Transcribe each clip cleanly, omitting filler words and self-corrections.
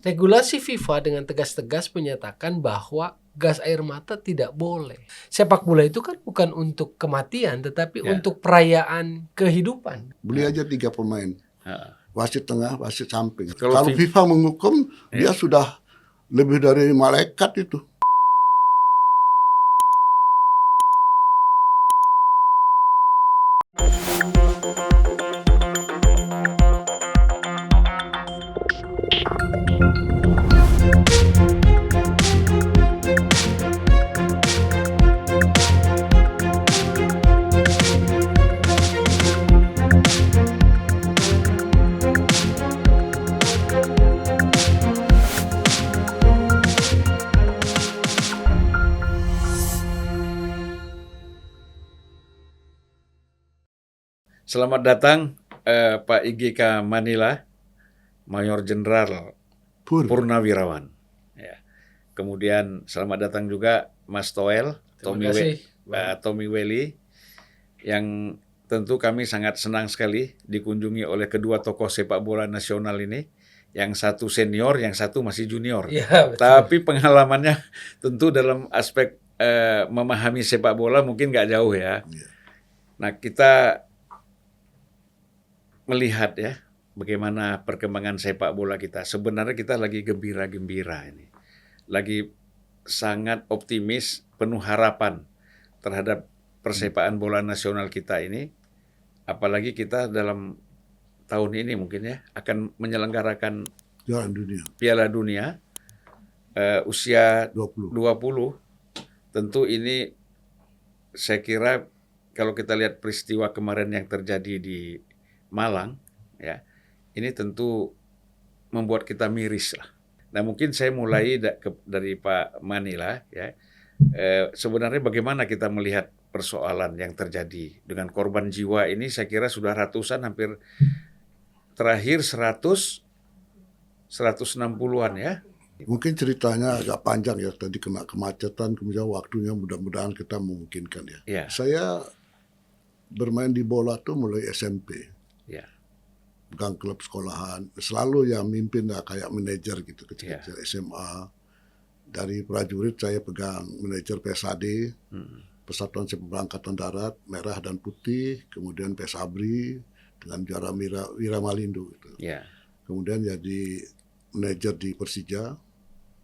Regulasi FIFA dengan tegas-tegas menyatakan bahwa gas air mata tidak boleh. Sepak bola itu kan bukan untuk kematian, tetapi untuk perayaan kehidupan. Beli aja 3 pemain, wasit tengah, wasit samping. Kalau Kalau FIFA menghukum, dia sudah lebih dari malaikat itu. Selamat datang Pak IGK Manila, Mayor Jenderal Purnawirawan. Ya. Kemudian selamat datang juga Mas Toel, Tommy Welly, yang tentu kami sangat senang sekali dikunjungi oleh kedua tokoh sepak bola nasional ini. Yang satu senior, yang satu masih junior. Ya, tapi pengalamannya tentu dalam aspek memahami sepak bola mungkin nggak jauh ya. Nah, kita melihat ya bagaimana perkembangan sepak bola kita. Sebenarnya kita lagi gembira-gembira ini. Lagi sangat optimis, penuh harapan terhadap persepaan bola nasional kita ini. Apalagi kita dalam tahun ini mungkin ya akan menyelenggarakan Piala Dunia usia 20. Tentu ini saya kira kalau kita lihat peristiwa kemarin yang terjadi di Malang, ya, ini tentu membuat kita miris lah. Nah, mungkin saya mulai dari Pak Manila, ya. Sebenarnya bagaimana kita melihat persoalan yang terjadi dengan korban jiwa ini? Saya kira sudah ratusan, hampir terakhir 160-an ya. Mungkin ceritanya agak panjang ya, tadi kena kemacetan, kemudian waktunya mudah-mudahan kita memungkinkan ya. Ya. Saya bermain di bola tuh mulai SMP. Ya. Pegang klub sekolahan, selalu ya mimpin lah kayak manajer gitu kecil-kecil SMA. Dari prajurit saya pegang manajer PSAD, Persatuan Sepak Bola Angkatan Darat, merah dan putih, kemudian PSABRI dengan juara Wiramalindo gitu. Ya. Kemudian jadi manajer di Persija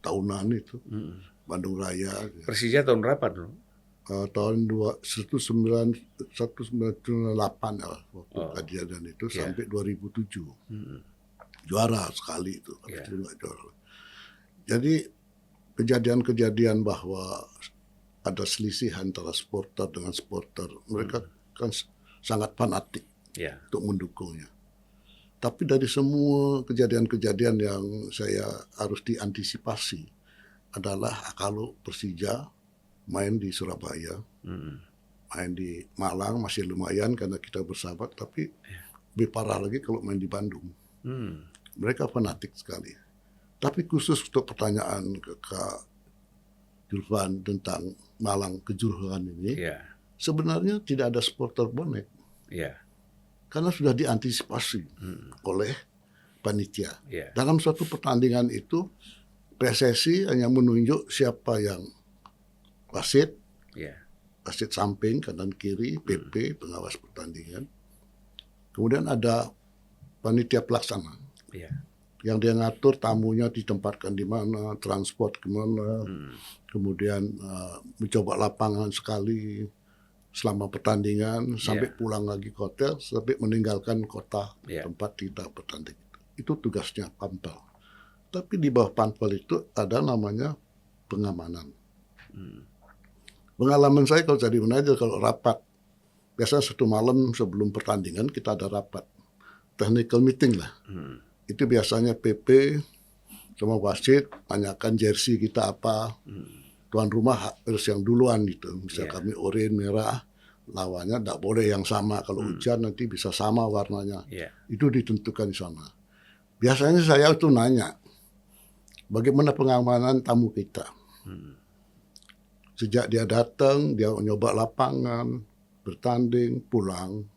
tahunan itu, Bandung Raya. Persija tahun berapa dulu? Tahun 1998 ya, waktu kejadian itu sampai 2007. Juara sekali itu. Juara. Jadi kejadian-kejadian bahwa ada selisih antara supporter dengan supporter, mereka kan sangat fanatik untuk mendukungnya. Tapi dari semua kejadian-kejadian yang saya harus diantisipasi adalah kalau Persija main di Surabaya, main di Malang masih lumayan karena kita bersahabat, tapi lebih parah lagi kalau main di Bandung. Mereka fanatik sekali. Tapi khusus untuk pertanyaan ke Kak Julvan tentang Malang Kejuruhan ini, sebenarnya tidak ada supporter bonek. Karena sudah diantisipasi oleh panitia. Dalam suatu pertandingan itu, PSSI hanya menunjuk siapa yang wasit, wasit samping, kanan kiri, PP, pengawas pertandingan. Kemudian ada panitia pelaksana, yang dia ngatur tamunya ditempatkan di mana, transport kemana, kemudian mencoba lapangan sekali selama pertandingan, sampai pulang lagi ke hotel, sampai meninggalkan kota tempat kita bertanding. Itu tugasnya Pampel. Tapi di bawah Pampel itu ada namanya pengamanan. Pengalaman saya kalau jadi manajer, kalau rapat, biasanya satu malam sebelum pertandingan kita ada rapat, technical meeting lah. Itu biasanya PP sama wasit tanyakan jersey kita apa, tuan rumah harus yang duluan gitu. Misal kami oranye merah, lawannya tidak boleh yang sama. Kalau hujan nanti bisa sama warnanya. Itu ditentukan di sana. Biasanya saya itu nanya, bagaimana pengamanan tamu kita? Sejak dia datang, dia nyoba lapangan, bertanding, pulang.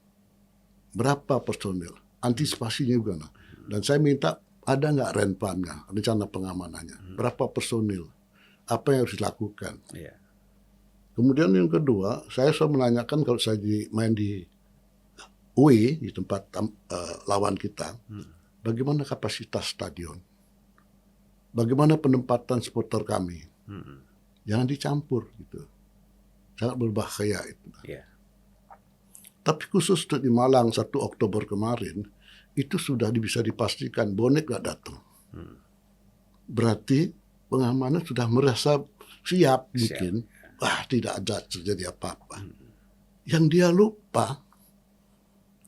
Berapa personil? Antisipasinya juga. Dan saya minta ada nggak renpamnya, rencana pengamanannya, berapa personil, apa yang harus dilakukan. Iya. Kemudian yang kedua, saya selalu menanyakan kalau saya main di UE, di tempat lawan kita, bagaimana kapasitas stadion, bagaimana penempatan supporter kami, jangan dicampur gitu, sangat berbahaya itu. Iya. Tapi khusus di Malang 1 Oktober kemarin, itu sudah bisa dipastikan bonek nggak datang. Berarti pengamanan sudah merasa siap mungkin. Wah, tidak ada terjadi apa-apa. Yang dia lupa,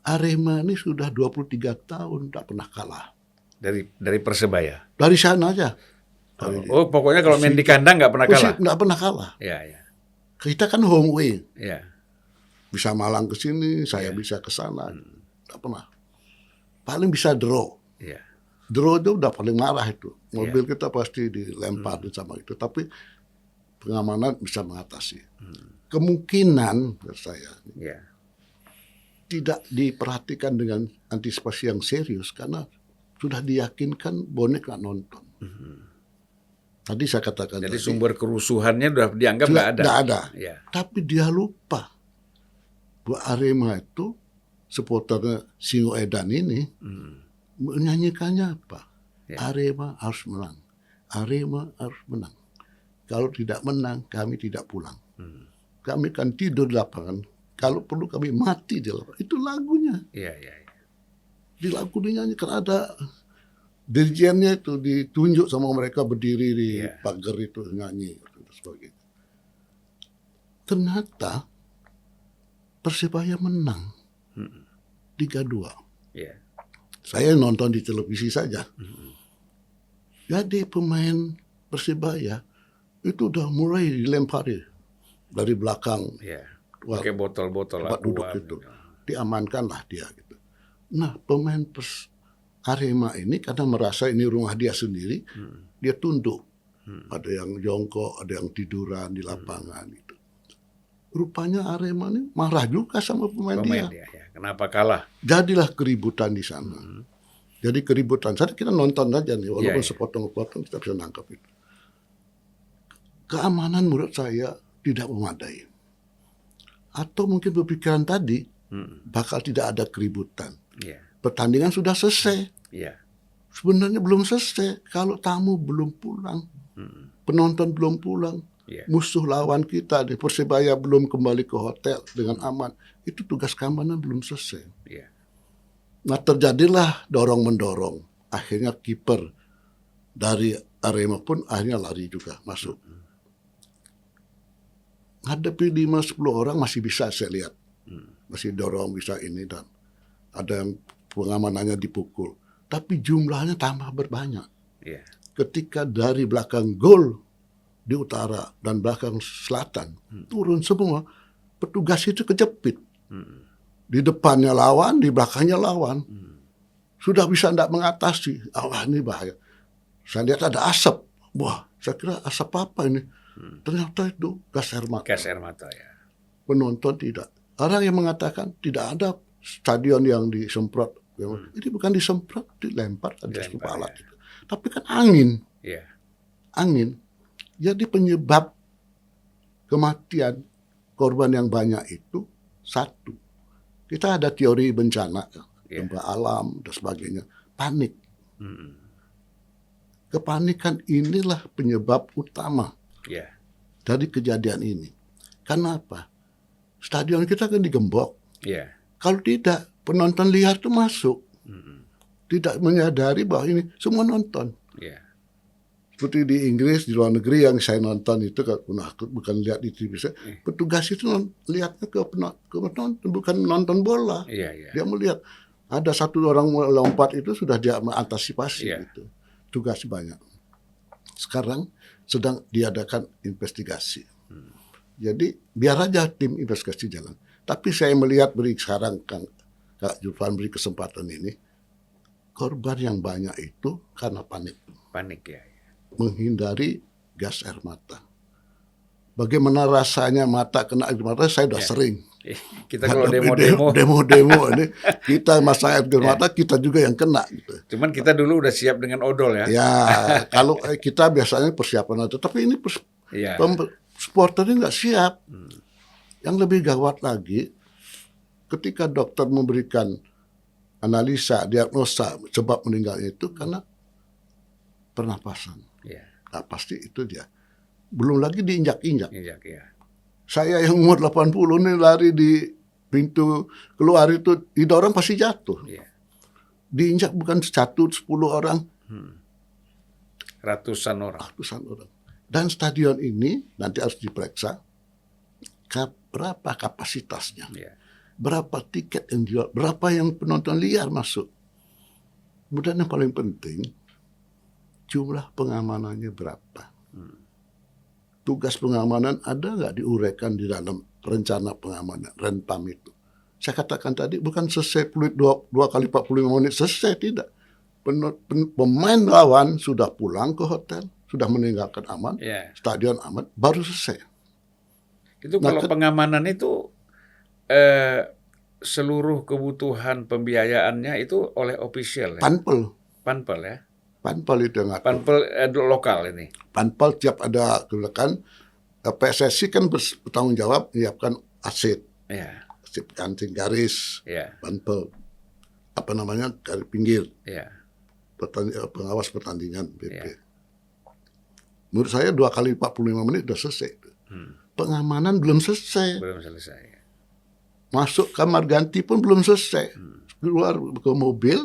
Arema ini sudah 23 tahun tidak pernah kalah. Dari Persebaya? Dari sana aja. Oh, pokoknya kalau main di kandang nggak pernah kalah? Nggak pernah kalah. Iya. Kita kan home away. Iya. Bisa Malang ke sini, saya bisa ke sana. Nggak pernah. Paling bisa draw. Iya. Draw itu udah paling marah itu. Mobil kita pasti dilempar sama itu. Tapi pengamanan bisa mengatasi. Kemungkinan menurut saya tidak diperhatikan dengan antisipasi yang serius karena sudah diyakinkan bonek nggak nonton. Tadi saya katakan. Jadi sumber kerusuhannya sudah dianggap nggak ada. Nggak ada. Ya. Tapi dia lupa bahwa Arema itu supporternya Singo Edan ini menyanyikannya apa? Arema harus menang. Arema harus menang. Kalau tidak menang, kami tidak pulang. Kami akan tidur di lapangan. Kalau perlu kami mati di lapangan. Itu lagunya. Iya. Di lagu dinyanyikan ada dirijennya itu ditunjuk sama mereka berdiri di pagar itu nyanyi dan sebagainya. Ternyata Persebaya menang 3-2. Iya. Saya nonton di televisi saja. Jadi pemain Persebaya itu udah mulai dilempari dari belakang. Iya. Pakai botol-botol tempat duduk itu. Diamankanlah dia gitu. Nah, pemain Arema ini karena merasa ini rumah dia sendiri, dia tunduk. Ada yang jongkok, ada yang tiduran di lapangan gitu. Rupanya Arema ini marah juga sama pemain dia. Ya. Kenapa kalah? Jadilah keributan di sana. Jadi keributan. Jadi kita nonton aja nih, walaupun sepotong-potong kita bisa nangkap itu. Keamanan menurut saya tidak memadai. Atau mungkin berpikiran tadi bakal tidak ada keributan. Pertandingan sudah selesai. Sebenarnya belum selesai kalau tamu belum pulang, penonton belum pulang, musuh lawan kita di Persebaya belum kembali ke hotel dengan aman. Itu tugas keamanan belum selesai. Nah, terjadilah dorong-mendorong. Akhirnya kiper dari Arema pun akhirnya lari juga masuk. Hadapi 5-10 orang masih bisa saya lihat. Masih dorong, bisa ini, dan ada yang pengamanannya dipukul. Tapi jumlahnya tambah berbanyak. Ketika dari belakang gol di utara dan belakang selatan turun semua, petugas itu kejepit. Di depannya lawan, di belakangnya lawan. Sudah bisa tidak mengatasi. Ini bahaya. Saya lihat ada asap. Wah, saya kira asap apa ini? Ternyata itu gas air mata. Gas air mata, ya. Penonton tidak. Orang yang mengatakan tidak ada stadion yang disemprot. Ini bukan disemprot, dilempar ke atas kepala. Ya. Tapi kan angin. Angin. Jadi penyebab kematian korban yang banyak itu satu. Kita ada teori bencana, gempa alam dan sebagainya. Panik. Kepanikan inilah penyebab utama dari kejadian ini. Karena apa? Stadion kita kan digembok. Kalau tidak, penonton liar itu masuk. Tidak menyadari bahwa ini semua nonton. Seperti di Inggris, di luar negeri yang saya nonton itu, bukan lihat di TV, petugas itu lihatnya ke penonton, bukan nonton bola. Dia melihat ada satu orang lompat itu sudah dia mengantisipasi itu. Tugas banyak. Sekarang sedang diadakan investigasi. Jadi biar aja tim investigasi jalan. Tapi saya melihat sekarang Kak Julfan beri kesempatan ini, korban yang banyak itu karena panik. Menghindari gas air mata. Bagaimana rasanya mata kena air mata, saya sudah sering Kita kalau demo-demo, demo ini kita masa air mata kita juga yang kena gitu. cuman kita dulu udah siap dengan odol ya. Ya, kalau kita biasanya persiapan itu, tapi ini Iya. supporternya nggak siap. Yang lebih gawat lagi, ketika dokter memberikan analisa, diagnosa sebab meninggalnya itu karena pernapasan. Iya. Nah, pasti itu dia. Belum lagi diinjak-injak. Iya, iya. Saya yang umur 80 nih lari di pintu keluar itu didorong pasti jatuh. Iya. Diinjak bukan 1, 10 orang, Ratusan orang. ratusan orang. Dan stadion ini nanti harus diperiksa berapa kapasitasnya, Iya. berapa tiket yang jual, berapa yang penonton liar masuk. Kemudian yang paling penting, jumlah pengamanannya berapa. Tugas pengamanan ada nggak diuraikan di dalam rencana pengamanan, rentam itu. Saya katakan tadi bukan selesai fluid 2 kali 45 menit, selesai, tidak. Pemain lawan sudah pulang ke hotel, sudah meninggalkan aman, Iya. stadion aman, baru selesai. Itu Nah, kalau pengamanan itu seluruh kebutuhan pembiayaannya itu oleh official ya? Panpel ya? Panpel itu yang ngatur. Panpel lokal ini. Panpel tiap ada gerakan, PSSI kan bertanggung jawab menyiapkan aset, Iya. aset kancing garis, Iya. Panpel, apa namanya, garis pinggir, Iya. pengawas pertandingan BP. Iya. Menurut saya 2 kali 45 menit sudah selesai. Pengamanan belum selesai. Belum selesai. Masuk kamar ganti pun belum selesai. Keluar ke mobil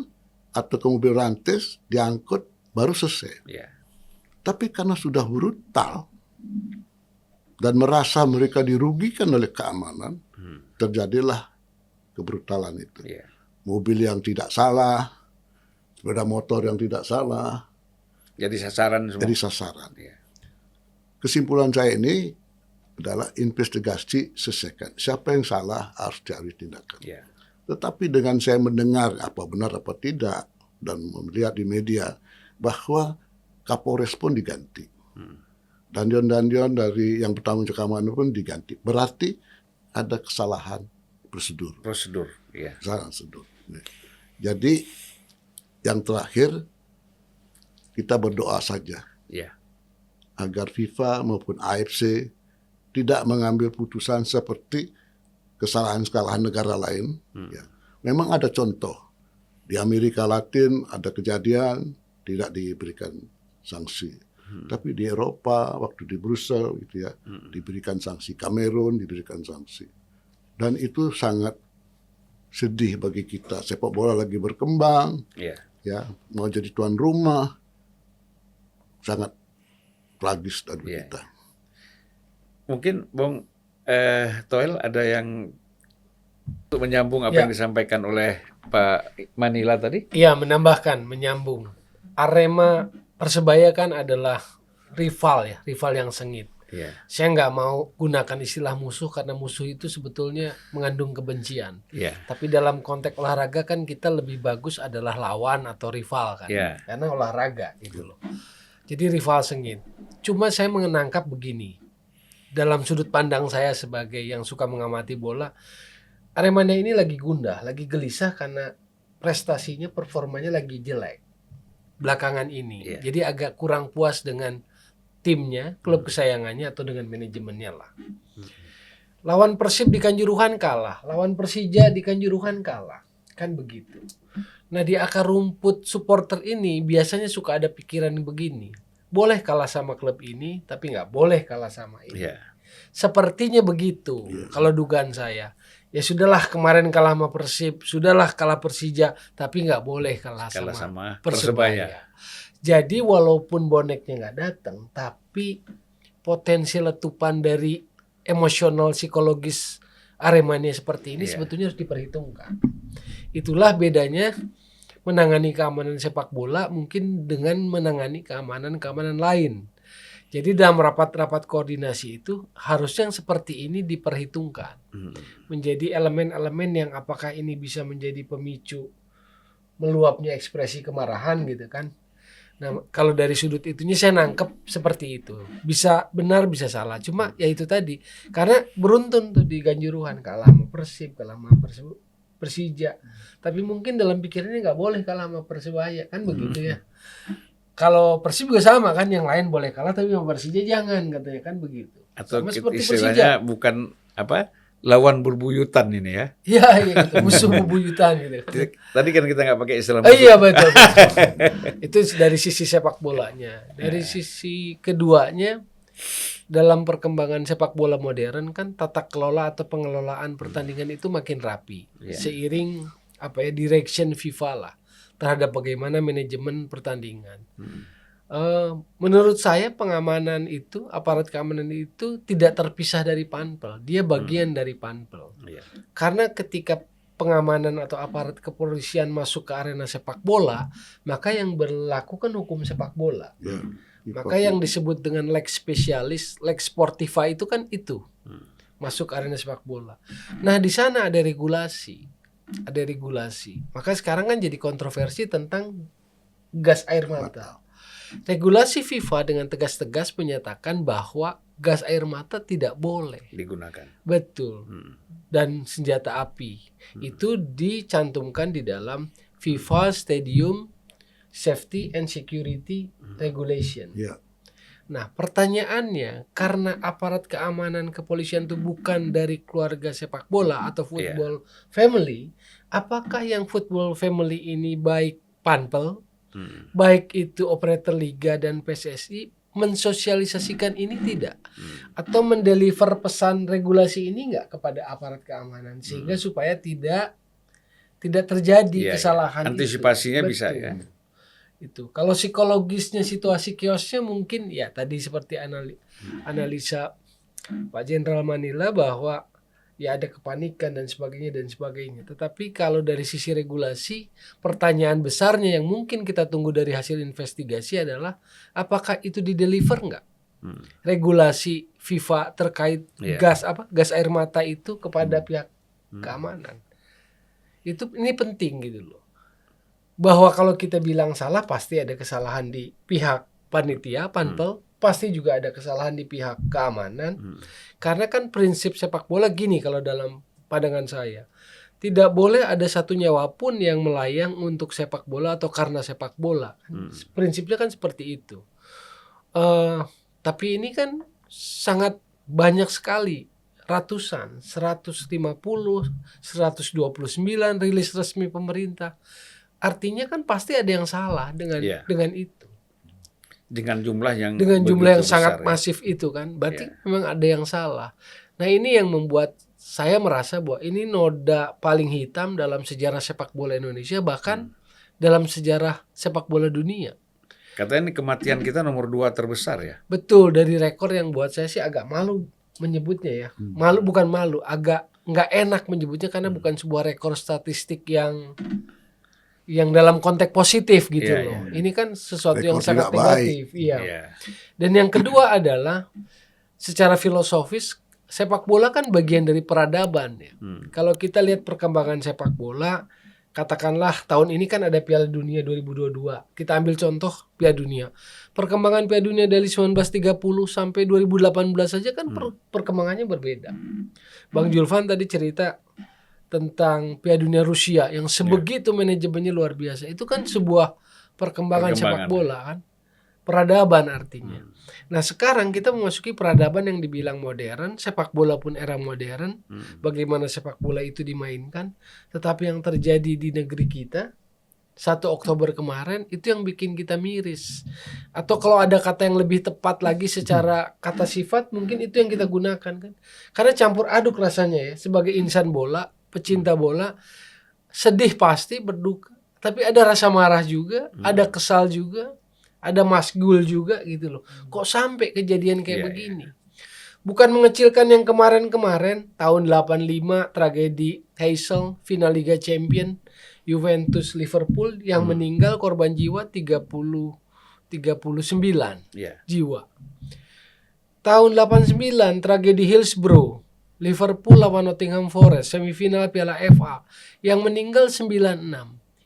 atau ke mobil rantis, diangkut, baru selesai. Iya. Tapi karena sudah brutal dan merasa mereka dirugikan oleh keamanan, terjadilah kebrutalan itu. Iya. Mobil yang tidak salah, sepeda motor yang tidak salah, Jadi sasaran semua. jadi sasaran. Iya. Kesimpulan saya ini adalah investigasi selesaikan. Siapa yang salah harus diambil tindakan. Iya. Tetapi dengan saya mendengar apa benar apa tidak dan melihat di media bahwa Kapolres pun diganti. Dandion-dandion dari yang bertanggung jawab keamanan pun diganti. Berarti ada kesalahan prosedur. Prosedur. Iya. Kesalahan prosedur. Jadi yang terakhir kita berdoa saja Iya. agar FIFA maupun AFC tidak mengambil putusan seperti kesalahan-kesalahan negara lain. Ya. Memang ada contoh. Di Amerika Latin ada kejadian tidak diberikan sanksi. Tapi di Eropa, waktu di Brussel gitu ya, diberikan sanksi. Kamerun diberikan sanksi. Dan itu sangat sedih bagi kita. Sepak bola lagi berkembang, Iya. ya, mau jadi tuan rumah. Sangat tragis bagi Iya. kita. Mungkin Bung Toel ada yang untuk menyambung apa Ya. yang disampaikan oleh Pak Manila tadi? Iya, menambahkan, menyambung. Arema Persebaya kan adalah rival ya, rival yang sengit. Iya. Saya nggak mau gunakan istilah musuh karena musuh itu sebetulnya mengandung kebencian. Iya. Tapi dalam konteks olahraga kan kita lebih bagus adalah lawan atau rival kan. Iya. Karena olahraga gitu loh. Jadi rival sengit. Cuma saya menangkap begini. Dalam sudut pandang saya sebagai yang suka mengamati bola, Aremania ini lagi gundah, lagi gelisah karena prestasinya, performanya lagi jelek belakangan ini. Iya. Jadi agak kurang puas dengan timnya, klub kesayangannya atau dengan manajemennya lah. Lawan Persib di Kanjuruhan kalah, lawan Persija di Kanjuruhan kalah. Kan begitu. Nah, di akar rumput supporter ini biasanya suka ada pikiran begini. Boleh kalah sama klub ini, tapi nggak boleh kalah sama ini. Iya. Sepertinya begitu, kalau dugaan saya. Ya sudahlah kemarin kalah sama Persib, sudahlah kalah Persija, tapi nggak boleh kalah Kalah sama sama Persebaya. Persebaya. Jadi walaupun boneknya nggak datang, tapi potensi letupan dari emosional psikologis Aremania seperti ini Iya. sebetulnya harus diperhitungkan. Itulah bedanya menangani keamanan sepak bola mungkin dengan menangani keamanan lain. Jadi dalam rapat-rapat koordinasi itu harusnya yang seperti ini diperhitungkan. Menjadi elemen-elemen yang apakah ini bisa menjadi pemicu meluapnya ekspresi kemarahan gitu kan. Nah, kalau dari sudut itunya saya nangkep seperti itu. Bisa benar, bisa salah. Cuma ya itu tadi. Karena beruntun tuh di Kanjuruhan, kalah sama Persib, kalah sama Persija. Tapi mungkin dalam pikirannya nggak boleh kalah sama Persebaya, kan begitu ya. Kalau Persib juga sama kan, yang lain boleh kalah tapi sama Persija jangan, katanya kan begitu. Atau Sama seperti istilahnya bukan lawan berbuyutan ini ya. Iya, gitu. Musuh bebuyutan gitu. Tadi kan kita nggak pakai istilah Iya betul. Itu dari sisi sepak bolanya. Dari sisi keduanya, dalam perkembangan sepak bola modern kan tata kelola atau pengelolaan pertandingan itu makin rapi. Seiring direction FIFA lah terhadap bagaimana manajemen pertandingan. Menurut saya pengamanan itu, aparat keamanan itu tidak terpisah dari panpel. Dia bagian dari panpel. Karena ketika pengamanan atau aparat kepolisian masuk ke arena sepak bola, maka yang berlaku kan hukum sepak bola. Maka yang disebut dengan leg spesialis, leg sportiva itu kan itu. Masuk ke arena sepak bola. Nah, di sana ada regulasi. Maka sekarang kan jadi kontroversi tentang gas air mata. Regulasi FIFA dengan tegas-tegas menyatakan bahwa gas air mata tidak boleh digunakan. Betul. Dan senjata api itu dicantumkan di dalam FIFA Stadium Safety and Security Regulation. Nah, pertanyaannya, karena aparat keamanan kepolisian itu bukan dari keluarga sepak bola atau football family, apakah yang football family ini baik panpel, baik itu operator liga dan PSSI mensosialisasikan ini tidak, atau mendeliver pesan regulasi ini enggak kepada aparat keamanan sehingga supaya tidak terjadi kesalahan. Antisipasinya itu bisa ya. Itu kalau psikologisnya situasi kiosnya mungkin ya tadi seperti analisa Pak Jenderal Manila bahwa ya ada kepanikan dan sebagainya. Tetapi kalau dari sisi regulasi, pertanyaan besarnya yang mungkin kita tunggu dari hasil investigasi adalah apakah itu dideliver nggak? Regulasi FIFA terkait gas air mata itu kepada pihak keamanan. Ini penting gitu loh. Bahwa kalau kita bilang salah pasti ada kesalahan di pihak panitia, panpel, pasti juga ada kesalahan di pihak keamanan. Karena kan prinsip sepak bola gini kalau dalam pandangan saya. Tidak boleh ada satu nyawa pun yang melayang untuk sepak bola atau karena sepak bola. Prinsipnya kan seperti itu. Tapi ini kan sangat banyak sekali. Ratusan, 150, 129 rilis resmi pemerintah. Artinya kan pasti ada yang salah dengan itu. Dengan jumlah yang sangat masif itu kan. Berarti memang ada yang salah. Nah, ini yang membuat saya merasa bahwa ini noda paling hitam dalam sejarah sepak bola Indonesia, bahkan dalam sejarah sepak bola dunia. Katanya ini kematian kita nomor 2 terbesar ya. Betul, dari rekor yang buat saya sih agak malu menyebutnya ya. Bukan malu, agak nggak enak menyebutnya karena bukan sebuah rekor statistik yang dalam konteks positif gitu loh. Ini kan sesuatu yang sangat negatif. Dan yang kedua adalah secara filosofis sepak bola kan bagian dari peradaban ya. Kalau kita lihat perkembangan sepak bola, katakanlah tahun ini kan ada Piala Dunia 2022. Kita ambil contoh Piala Dunia. Perkembangan Piala Dunia dari 1930 sampai 2018 saja kan perkembangannya berbeda. Bang Julvan tadi cerita tentang Piala Dunia Rusia yang sebegitu manajemennya luar biasa. Itu kan sebuah perkembangan sepak bola kan. Peradaban artinya. Nah, sekarang kita memasuki peradaban yang dibilang modern, sepak bola pun era modern. Bagaimana sepak bola itu dimainkan. Tetapi yang terjadi di negeri kita 1 Oktober kemarin itu yang bikin kita miris. Atau kalau ada kata yang lebih tepat lagi secara kata sifat, mungkin itu yang kita gunakan kan. Karena campur aduk rasanya ya. Sebagai insan bola, pecinta bola, sedih pasti, berduka, tapi ada rasa marah juga, ada kesal juga, ada masgul juga gitu loh. Kok sampai kejadian kayak begini? Bukan mengecilkan yang kemarin-kemarin, tahun 85 tragedi Heysel, final Liga Champion Juventus Liverpool yang meninggal korban jiwa 39 jiwa. Tahun 89 tragedi Hillsborough, Liverpool lawan Nottingham Forest, semifinal Piala FA, yang meninggal 96.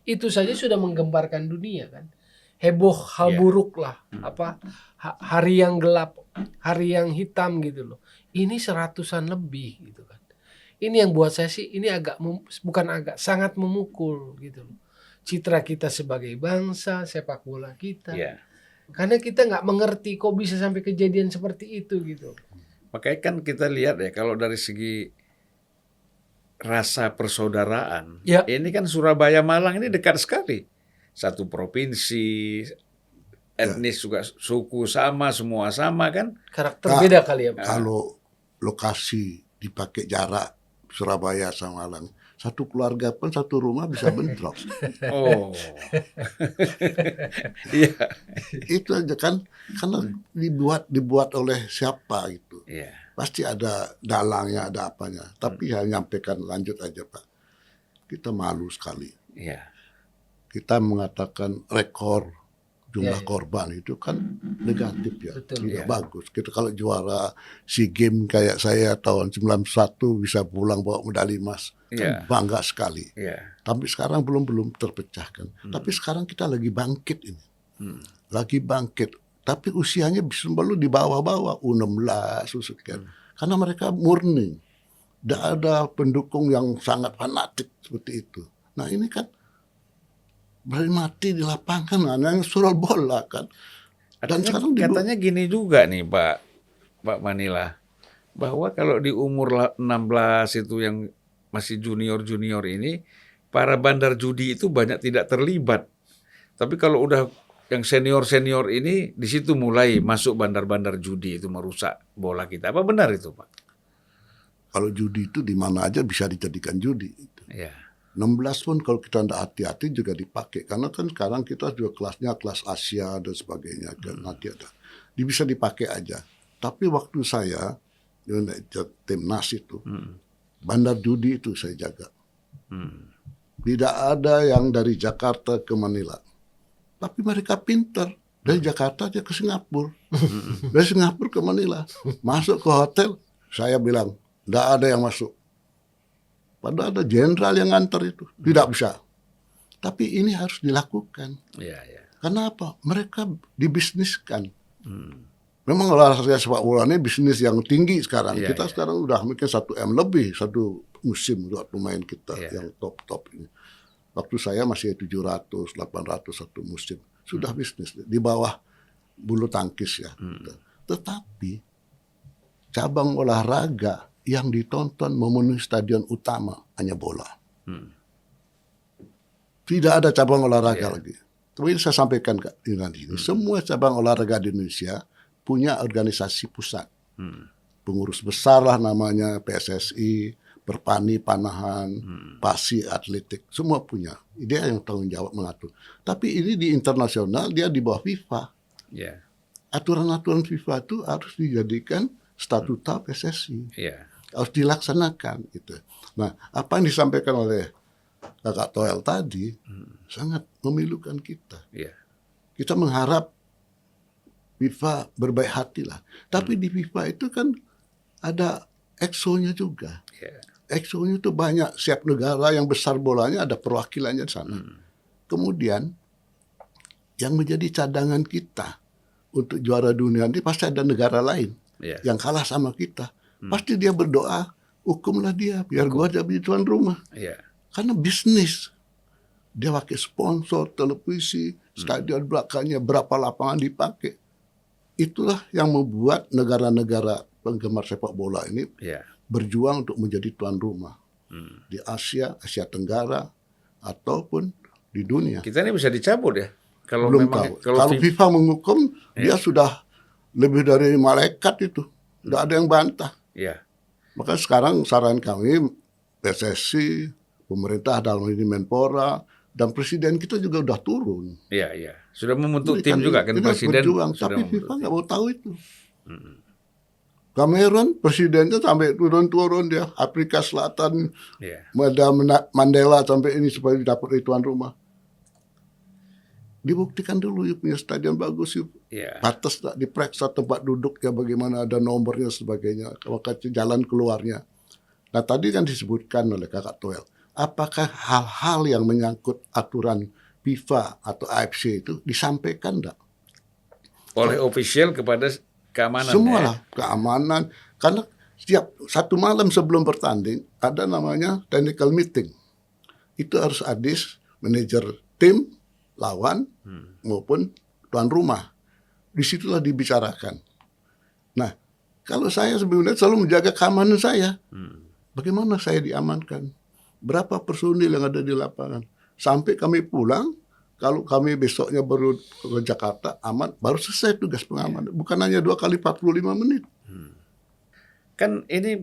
Itu saja sudah menggemparkan dunia kan. heboh, hal Iya. buruk lah, hari yang gelap, hari yang hitam gitu loh. Ini 100-an lebih gitu kan. Ini yang buat saya sih ini sangat memukul gitu loh. Citra kita sebagai bangsa, sepak bola kita. Iya. Karena kita nggak mengerti kok bisa sampai kejadian seperti itu gitu. Makanya kan kita lihat ya kalau dari segi rasa persaudaraan, Ya. ini kan Surabaya Malang ini dekat sekali. Satu provinsi, etnis juga suku sama, semua sama kan? Karakter Kak, beda kali ya, Pak. Kalau lokasi dipakai jarak Surabaya sama Malang, satu keluarga pun satu rumah bisa bentrok. Oh. Iya. Itu aja kan, karena dibuat oleh siapa gitu. Iya. Pasti ada dalangnya, ada apanya. Tapi ya nyampaikan lanjut aja Pak. Kita malu sekali. Iya. Kita mengatakan rekor jumlah Ya, ya. korban itu kan negatif ya, Betul, tidak ya. bagus. Kita kalau juara SEA Games kayak saya tahun 91 bisa pulang bawa medali emas, Iya. kan bangga sekali. Iya. Tapi sekarang belum terpecahkan. Tapi sekarang kita lagi bangkit ini, lagi bangkit. Tapi usianya bisa baru di bawah-bawah U16 sekian. Karena mereka murni, tidak ada pendukung yang sangat fanatik seperti itu. Nah ini kan berani mati di lapangan, yang suruh bola kan. Dan sekarang Katanya gini juga nih Pak Manila, bahwa kalau di umur 16 itu yang masih junior ini, para bandar judi itu banyak tidak terlibat. Tapi kalau udah yang senior ini di situ mulai masuk bandar-bandar judi itu merusak bola kita. Apa benar itu Pak? kalau judi itu di mana aja bisa dijadikan judi. Ya. 16 pun kalau kita tidak hati-hati juga dipakai. Karena kan sekarang kita juga kelasnya kelas Asia dan sebagainya. Dan nanti ada. Bisa dipakai aja. Tapi waktu saya timnas itu, bandar judi itu saya jaga. Tidak ada yang dari Jakarta ke Manila. Tapi mereka pintar. Dari Jakarta aja ke Singapura. Dari Singapura ke Manila. Masuk ke hotel, saya bilang, tidak ada yang masuk. Padahal ada jenderal yang nganter itu. Tidak bisa. Tapi ini harus dilakukan. Ya, ya. Kenapa? Mereka dibisniskan. Memang olahraga sepak bola ini bisnis yang tinggi sekarang. Ya, Kita ya. sekarang udah mungkin 1 M lebih satu musim buat pemain kita Ya. yang top ini. Waktu saya masih 700, 800 satu musim. Sudah bisnis di bawah bulu tangkis ya. Tetapi cabang olahraga yang ditonton memenuhi stadion utama hanya bola. Tidak ada cabang olahraga lagi. Tapi saya sampaikan Kak Inandi ini, semua cabang olahraga di Indonesia punya organisasi pusat. Pengurus besar lah namanya, PSSI, Perpani, Panahan, Pasi, Atletik, semua punya. Dia yang tanggung jawab mengatur. Tapi ini di internasional, dia di bawah FIFA. Ya. Aturan-aturan FIFA itu harus dijadikan statuta PSSI. Ya. Harus dilaksanakan gitu. Nah, apa yang disampaikan oleh Kakak Toel tadi sangat memilukan kita. Ya. Kita mengharap FIFA berbaik hati lah. Tapi di FIFA itu kan ada EXO-nya juga. Ya. EXO-nya itu banyak, setiap negara yang besar bolanya ada perwakilannya di sana. Kemudian yang menjadi cadangan kita untuk juara dunia ini pasti ada negara lain Ya. yang kalah sama kita. Pasti dia berdoa, hukumlah dia biar gua jadi tuan rumah. Ya. Karena bisnis. Dia pakai sponsor, televisi, stadion belakangnya, berapa lapangan dipakai. Itulah yang membuat negara-negara penggemar sepak bola ini Ya. berjuang untuk menjadi tuan rumah. Di Asia, Asia Tenggara, ataupun di dunia. Kita ini bisa dicabut ya. Kalau Belum memang tahu. kalau Kalau FIFA menghukum, dia sudah lebih dari malaikat itu. Tidak ada yang bantah. ya. Maka sekarang saran kami, PSSI, pemerintah dalam ini Menpora, dan presiden kita juga udah turun. Iya, iya. Sudah membentuk Ini tim juga kan ini harus presiden. berjuang, Sudah tapi membentuk FIFA tim. nggak mau tahu itu. Kamerun presidennya sampai turun-turun dia, Afrika Selatan, Iya. Mandela sampai ini supaya dapat tuan rumah. Dibuktikan dulu yuk punya stadion bagus yuk. Iya. Batas tak diperiksa tempat duduknya bagaimana, ada nomornya sebagainya, waktu jalan keluarnya. Nah tadi kan disebutkan oleh Kakak Toel, apakah hal-hal yang menyangkut aturan FIFA atau AFC itu disampaikan enggak? Oleh official kepada keamanan. Semua ya? lah, keamanan. Karena setiap satu malam sebelum bertanding ada namanya technical meeting. Itu harus adis manajer tim lawan maupun tuan rumah. Disitulah dibicarakan. Nah, kalau saya sebenarnya selalu menjaga keamanan saya. Bagaimana saya diamankan? Berapa personil yang ada di lapangan? Sampai kami pulang, kalau kami besoknya baru ke Jakarta, aman, baru selesai tugas pengamanan. Bukan hanya 2 kali 45 menit. Kan ini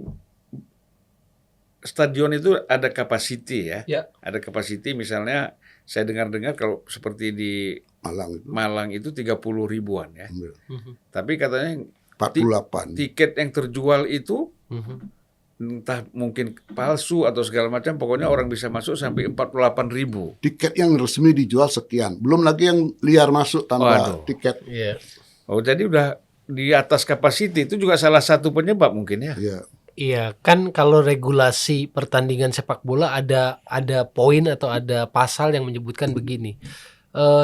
stadion itu ada capacity ya. Ya. Ada capacity misalnya saya dengar-dengar kalau seperti di Malang Malang itu itu 30 ribuan ya. Mhm. Tapi katanya 48. tiket yang terjual itu entah mungkin palsu atau segala macam, pokoknya orang bisa masuk sampai 48.000. Tiket yang resmi dijual sekian. Belum lagi yang liar masuk tanpa Waduh. tiket. Iya. Oh, jadi udah di atas kapasiti, itu juga salah satu penyebab mungkin ya. Ya. Iya, kan kalau regulasi pertandingan sepak bola ada poin atau ada pasal yang menyebutkan begini.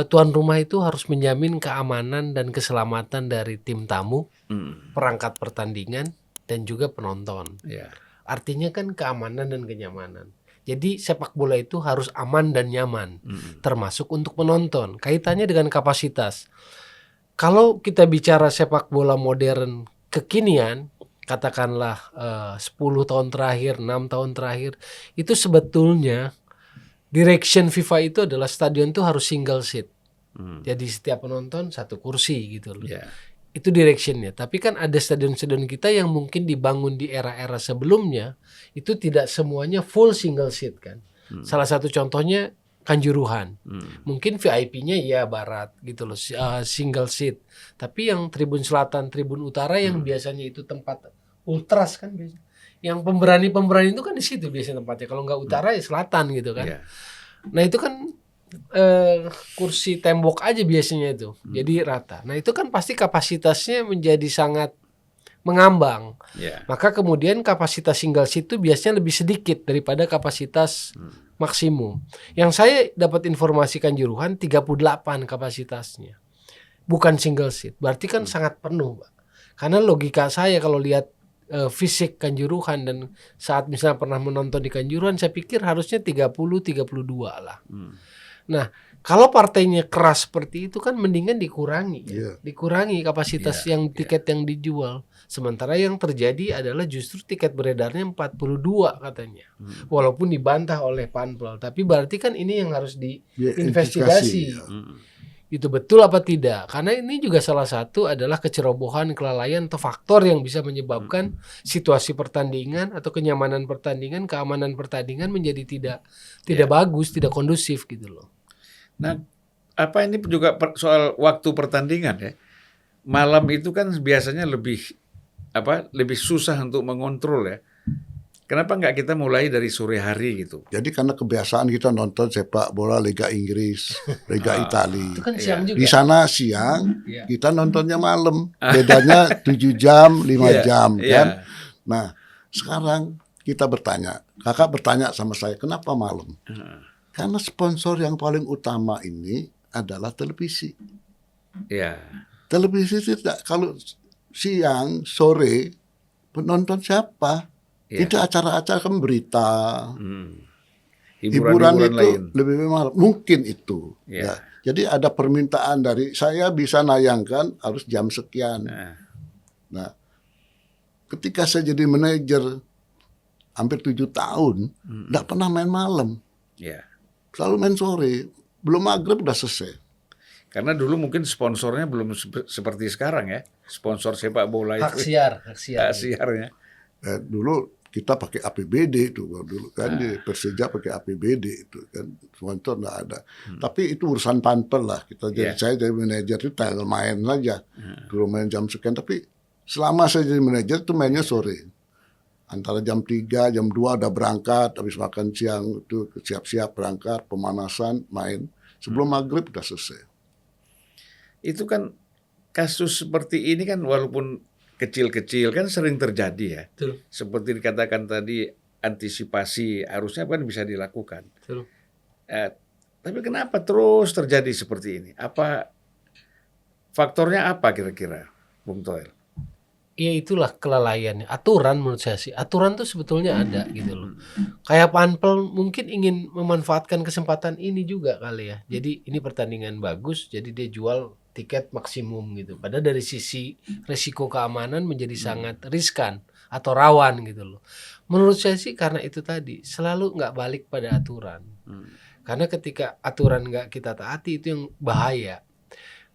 Tuan rumah itu harus menjamin keamanan dan keselamatan dari tim tamu, perangkat pertandingan, dan juga penonton. Ya. Artinya kan keamanan dan kenyamanan. Jadi sepak bola itu harus aman dan nyaman, termasuk untuk penonton. Kaitannya dengan kapasitas. Kalau kita bicara sepak bola modern kekinian, katakanlah 10 tahun terakhir, 6 tahun terakhir, itu sebetulnya direction FIFA itu adalah stadion itu harus single seat. Jadi setiap penonton satu kursi gitu loh. Ya. Itu directionnya. Tapi kan ada stadion-stadion kita yang mungkin dibangun di era-era sebelumnya, itu tidak semuanya full single seat kan. Salah satu contohnya Kanjuruhan. Mungkin VIP-nya ya barat gitu loh, single seat. Tapi yang tribun selatan, tribun utara yang biasanya itu tempat ultras kan biasanya. Yang pemberani-pemberani itu kan di situ biasanya tempatnya. Kalau nggak utara ya selatan gitu kan. Ya. Nah itu kan kursi tembok aja biasanya itu, jadi rata. Nah itu kan pasti kapasitasnya menjadi sangat mengambang. Ya. Maka kemudian kapasitas single seat itu biasanya lebih sedikit daripada kapasitas maksimum. Yang saya dapat informasi Kanjuruhan 38 kapasitasnya, bukan single seat. Berarti kan sangat penuh, Pak. Karena logika saya kalau lihat fisik Kanjuruhan dan saat misalnya pernah menonton di Kanjuruhan, saya pikir harusnya 30-32 lah. Nah, kalau partainya keras seperti itu kan mendingan dikurangi, ya. Dikurangi kapasitas yang tiket yang dijual. Sementara yang terjadi adalah justru tiket beredarnya 42 katanya. Walaupun dibantah oleh Panpel, tapi berarti kan ini yang harus diinvestigasi. Ya. Itu betul apa tidak? Karena ini juga salah satu adalah kecerobohan, kelalaian atau faktor yang bisa menyebabkan situasi pertandingan atau kenyamanan pertandingan, keamanan pertandingan menjadi tidak bagus, tidak kondusif gitu loh. Nah, apa ini juga soal waktu pertandingan ya. Malam itu kan biasanya lebih susah untuk mengontrol ya. Kenapa nggak kita mulai dari sore hari gitu? Jadi karena kebiasaan kita nonton sepak bola Liga Inggris, Liga Italia. Itu kan siang juga. Di sana siang, kita nontonnya malam. Bedanya 7 jam, 5 jam kan. Nah, sekarang kita bertanya, kakak bertanya sama saya, kenapa malam? Karena sponsor yang paling utama ini adalah televisi. Ya. Televisi tidak, kalau siang, sore, penonton siapa? Ya. Itu acara-acara kan berita. Hiburan Hiburan itu lain. lebih mahal. Mungkin itu. Ya. Ya. Jadi ada permintaan dari saya bisa nayangkan harus jam sekian. Nah, ketika saya jadi manajer hampir 7 tahun, nggak pernah main malam. Ya. Selalu main sore. Belum maghrib udah selesai. Karena dulu mungkin sponsornya belum seperti sekarang ya. Sponsor sepak bola itu. Hak siarnya. Dulu kita pakai APBD itu dulu kan di Persija pakai APBD itu kan, sponsor nggak ada. Tapi itu urusan Panpel lah. Saya jadi manajer itu tinggal main aja. Dulu main jam sekian, tapi selama saya jadi manajer itu mainnya sore. Antara jam 3, jam 2 udah berangkat, habis makan siang itu siap-siap berangkat, pemanasan, main. Sebelum maghrib udah selesai. Itu kan kasus seperti ini kan walaupun kecil-kecil kan sering terjadi ya. Betul. Seperti dikatakan tadi, antisipasi harusnya kan bisa dilakukan. Betul. Tapi kenapa terus terjadi seperti ini? Apa faktornya apa kira-kira, Bung Toel? Ya itulah kelalaiannya. Aturan menurut saya sih. Aturan tuh sebetulnya ada gitu loh. Kayak Panpel mungkin ingin memanfaatkan kesempatan ini juga kali ya. Jadi ini pertandingan bagus, jadi dia jual tiket maksimum gitu. Padahal dari sisi risiko keamanan menjadi sangat riskan atau rawan gitu loh. Menurut saya sih karena itu tadi selalu nggak balik pada aturan. Karena ketika aturan nggak kita taati itu yang bahaya.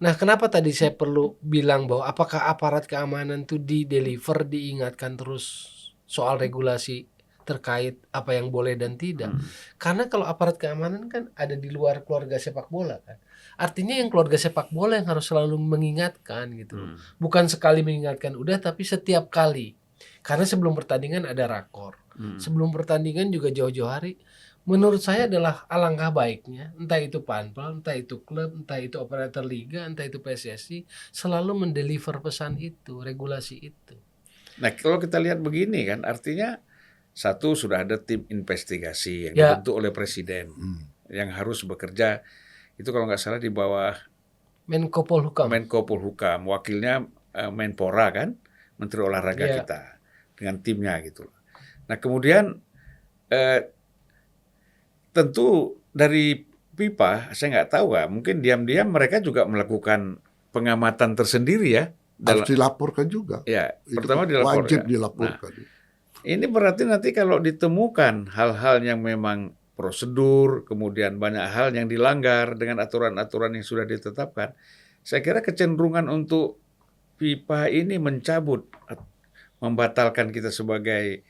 Nah, kenapa tadi saya perlu bilang bahwa apakah aparat keamanan itu di-deliver, diingatkan terus soal regulasi terkait apa yang boleh dan tidak. Karena kalau aparat keamanan kan ada di luar keluarga sepak bola kan. Artinya yang keluarga sepak bola yang harus selalu mengingatkan gitu loh. Bukan sekali mengingatkan udah, tapi setiap kali. Karena sebelum pertandingan ada rakor. Sebelum pertandingan juga jauh-jauh hari. Menurut saya adalah alangkah baiknya, entah itu Panpel, entah itu klub, entah itu operator liga, entah itu PSSI, selalu mendeliver pesan itu, regulasi itu. Nah, kalau kita lihat begini kan, artinya satu sudah ada tim investigasi yang Ya. dibentuk oleh Presiden yang harus bekerja, itu kalau nggak salah di bawah Menko Polhukam. Menko Polhukam, wakilnya Menpora kan, Menteri Olahraga Ya. kita dengan timnya gitu. Nah, kemudian tentu dari FIFA, saya nggak tahu ya, mungkin diam-diam mereka juga melakukan pengamatan tersendiri ya. Harus dilaporkan juga. Ya, Itu pertama dilaporkan. wajib dilaporkan. Ini berarti nanti kalau ditemukan hal-hal yang memang prosedur, kemudian banyak hal yang dilanggar dengan aturan-aturan yang sudah ditetapkan, saya kira kecenderungan untuk FIFA ini mencabut, membatalkan kita sebagai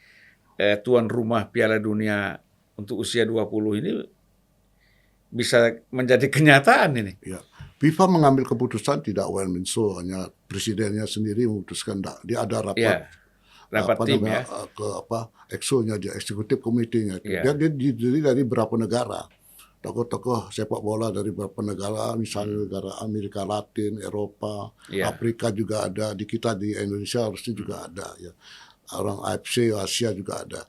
tuan rumah Piala Dunia untuk usia 20 ini bisa menjadi kenyataan ini. Ya. FIFA mengambil keputusan tidak one man show, hanya presidennya sendiri memutuskan. Dia ada rapat, Ya, rapat tim ya. ke EXO-nya dia, eksekutif komitinya. Ya. Dia terdiri dari beberapa negara, tokoh-tokoh sepak bola dari beberapa negara, misalnya negara Amerika Latin, Eropa, Ya. Afrika juga ada. Di kita di Indonesia harusnya juga ada. Ya. Orang AFC, Asia juga ada.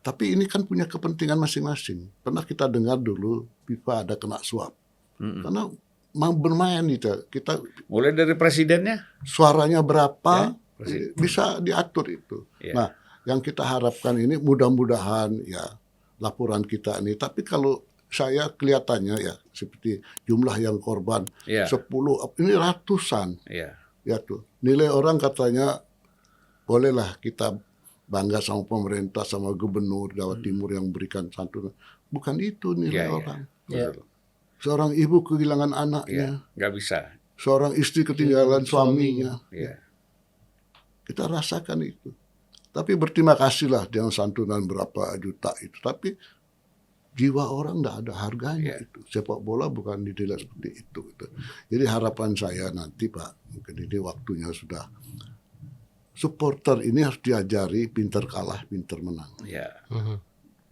Tapi ini kan punya kepentingan masing-masing. Pernah kita dengar dulu FIFA ada kena suap. Karena mau bermain itu, kita Mulai dari presidennya. suaranya berapa Ya, bisa diatur itu. Ya. Nah, yang kita harapkan ini mudah-mudahan ya laporan kita ini. Tapi kalau saya kelihatannya ya seperti jumlah yang korban Ya. 10, ini ratusan. Ya. Ya tuh. Nilai orang katanya bolehlah kita bangga sama pemerintah, sama gubernur Jawa Timur yang berikan santunan. Bukan itu nilai Ya, orang. Ya. Betul. Seorang ibu kehilangan Ya, anaknya, nggak bisa. seorang istri ketinggalan suaminya. Ya. Kita rasakan itu. Tapi berterima kasihlah dengan santunan berapa juta itu. Tapi jiwa orang nggak ada harganya Ya. itu. Sepak bola bukan dinilai seperti itu. Gitu. Jadi harapan saya nanti Pak, mungkin ini waktunya sudah. Supporter ini harus diajari pinter kalah, pinter menang. Ya.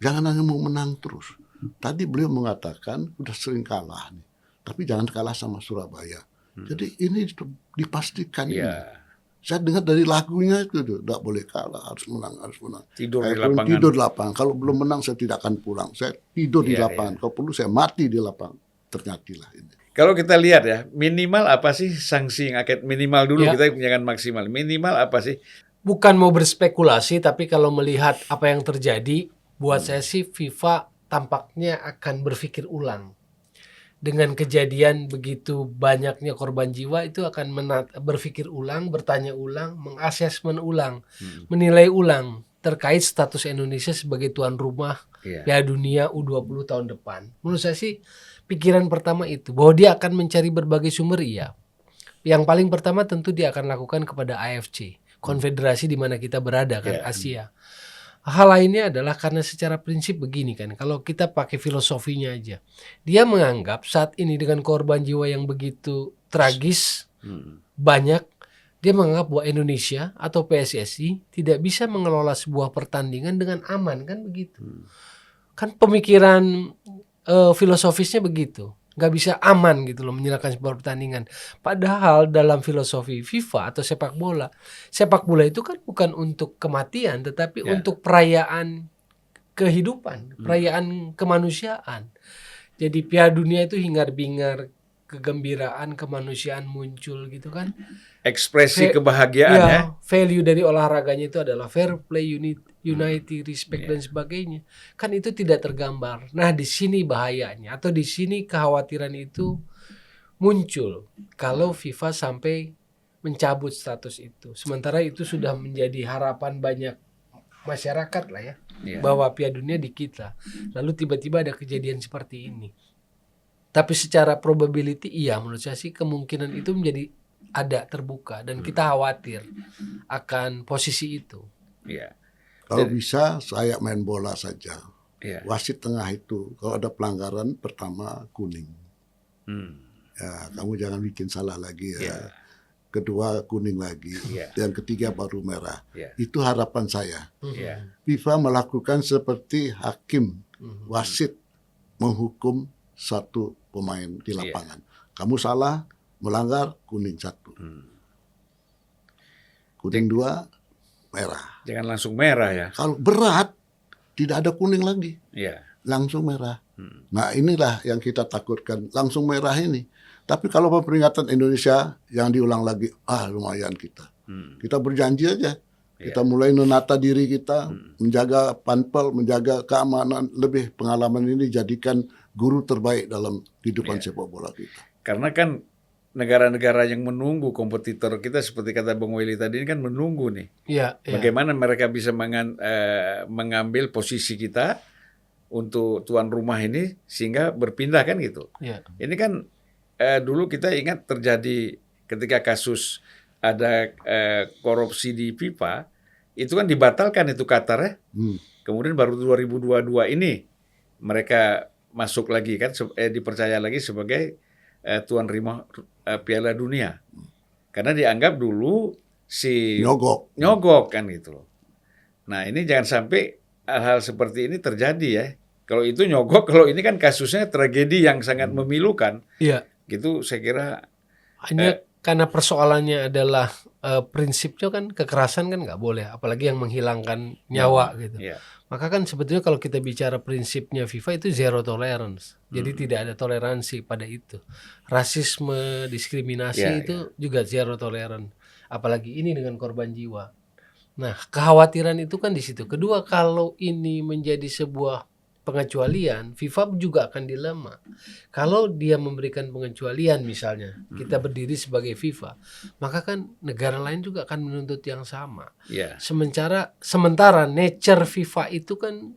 Jangan hanya mau menang terus. Tadi beliau mengatakan udah sering kalah nih. Tapi jangan kalah sama Surabaya. Jadi ini dipastikan ini. Ya. Saya dengar dari lagunya itu tuh, tidak boleh kalah, harus menang, harus menang. Tidur di Saya lapangan. tidur di lapangan. Kalau belum menang saya tidak akan pulang. Saya tidur di Iya, lapangan. Kalau perlu saya mati di lapangan. Ternyatilah ini. Kalau kita lihat ya, minimal apa sih sanksi yang akan minimal dulu, Ya. kita jangan maksimal. Minimal apa sih? Bukan mau berspekulasi, tapi kalau melihat apa yang terjadi, buat saya sih FIFA tampaknya akan berpikir ulang. Dengan kejadian begitu banyaknya korban jiwa, itu akan berpikir ulang, bertanya ulang, mengasesmen ulang, menilai ulang terkait status Indonesia sebagai tuan rumah Iya. Piala Dunia U20 tahun depan. Menurut saya sih pikiran pertama itu, bahwa dia akan mencari berbagai sumber, iya. Yang paling pertama tentu dia akan lakukan kepada AFC, konfederasi di mana kita berada kan, Iya. Asia. Hal lainnya adalah karena secara prinsip begini kan, kalau kita pakai filosofinya aja, dia menganggap saat ini dengan korban jiwa yang begitu tragis, banyak, dia menganggap bahwa Indonesia atau PSSI tidak bisa mengelola sebuah pertandingan dengan aman kan begitu. Kan pemikiran filosofisnya begitu, nggak bisa aman gitu loh menyelesaikan sebuah pertandingan. Padahal dalam filosofi FIFA atau sepak bola itu kan bukan untuk kematian, tetapi Ya. untuk perayaan kehidupan, perayaan kemanusiaan. Jadi Piala Dunia itu hingar-bingar kegembiraan, kemanusiaan muncul gitu kan. Ekspresi Ve- kebahagiaan Ya, ya. value dari olahraganya itu adalah fair play, unity, respect Iya. dan sebagainya. Kan itu tidak tergambar. Nah, di sini bahayanya atau di sini kekhawatiran itu muncul kalau FIFA sampai mencabut status itu. Sementara itu sudah menjadi harapan banyak masyarakat lah ya, Iya. bahwa Piala Dunia di kita. Lalu tiba-tiba ada kejadian seperti ini. Tapi secara probability iya, menurut saya sih kemungkinan itu menjadi ada terbuka dan kita khawatir akan posisi itu. Iya. Kalau bisa saya main bola saja. Iya. Wasit tengah itu kalau ada pelanggaran pertama kuning. Hmm. Ya, kamu jangan bikin salah lagi ya. Iya. Kedua kuning lagi. Iya. Dan ketiga baru merah. Iya. Itu harapan saya. Iya. FIFA melakukan seperti hakim wasit menghukum satu pemain di Iya. lapangan. Kamu salah, melanggar, kuning 1. Kuning 2, merah. Jangan langsung merah ya. Kalau berat, tidak ada kuning lagi. Iya. Langsung merah. Nah inilah yang kita takutkan, langsung merah ini. Tapi kalau peringatan Indonesia yang diulang lagi, lumayan kita. Kita berjanji aja. Kita mulai menata diri kita, menjaga panpel, menjaga keamanan, lebih pengalaman ini jadikan guru terbaik dalam kehidupan sepak bola kita. Karena kan negara-negara yang menunggu kompetitor kita seperti kata Bung Willy tadi ini kan menunggu nih. Iya, iya. Bagaimana mereka bisa mengambil posisi kita untuk tuan rumah ini sehingga berpindah kan gitu. Iya. Ini kan dulu kita ingat terjadi ketika kasus ada korupsi di FIFA, itu kan dibatalkan itu Qatar ya. Kemudian baru 2022 ini mereka masuk lagi kan, dipercaya lagi sebagai tuan rumah Piala Dunia. Karena dianggap dulu si nyogok kan gitu. Nah ini jangan sampai hal-hal seperti ini terjadi ya. Kalau itu nyogok, kalau ini kan kasusnya tragedi yang sangat memilukan. Iya. Gitu saya kira. Hanya karena persoalannya adalah prinsipnya kan kekerasan kan nggak boleh, apalagi yang menghilangkan nyawa gitu. Iya. Maka kan sebetulnya kalau kita bicara prinsipnya FIFA itu zero tolerance. Jadi tidak ada toleransi pada itu. Rasisme, diskriminasi itu juga zero tolerance. Apalagi ini dengan korban jiwa. Nah, kekhawatiran itu kan di situ. Kedua, kalau ini menjadi sebuah pengecualian, FIFA juga akan dilema. Kalau dia memberikan pengecualian misalnya, kita berdiri sebagai FIFA, maka kan negara lain juga akan menuntut yang sama. Yeah. Sementara nature FIFA itu kan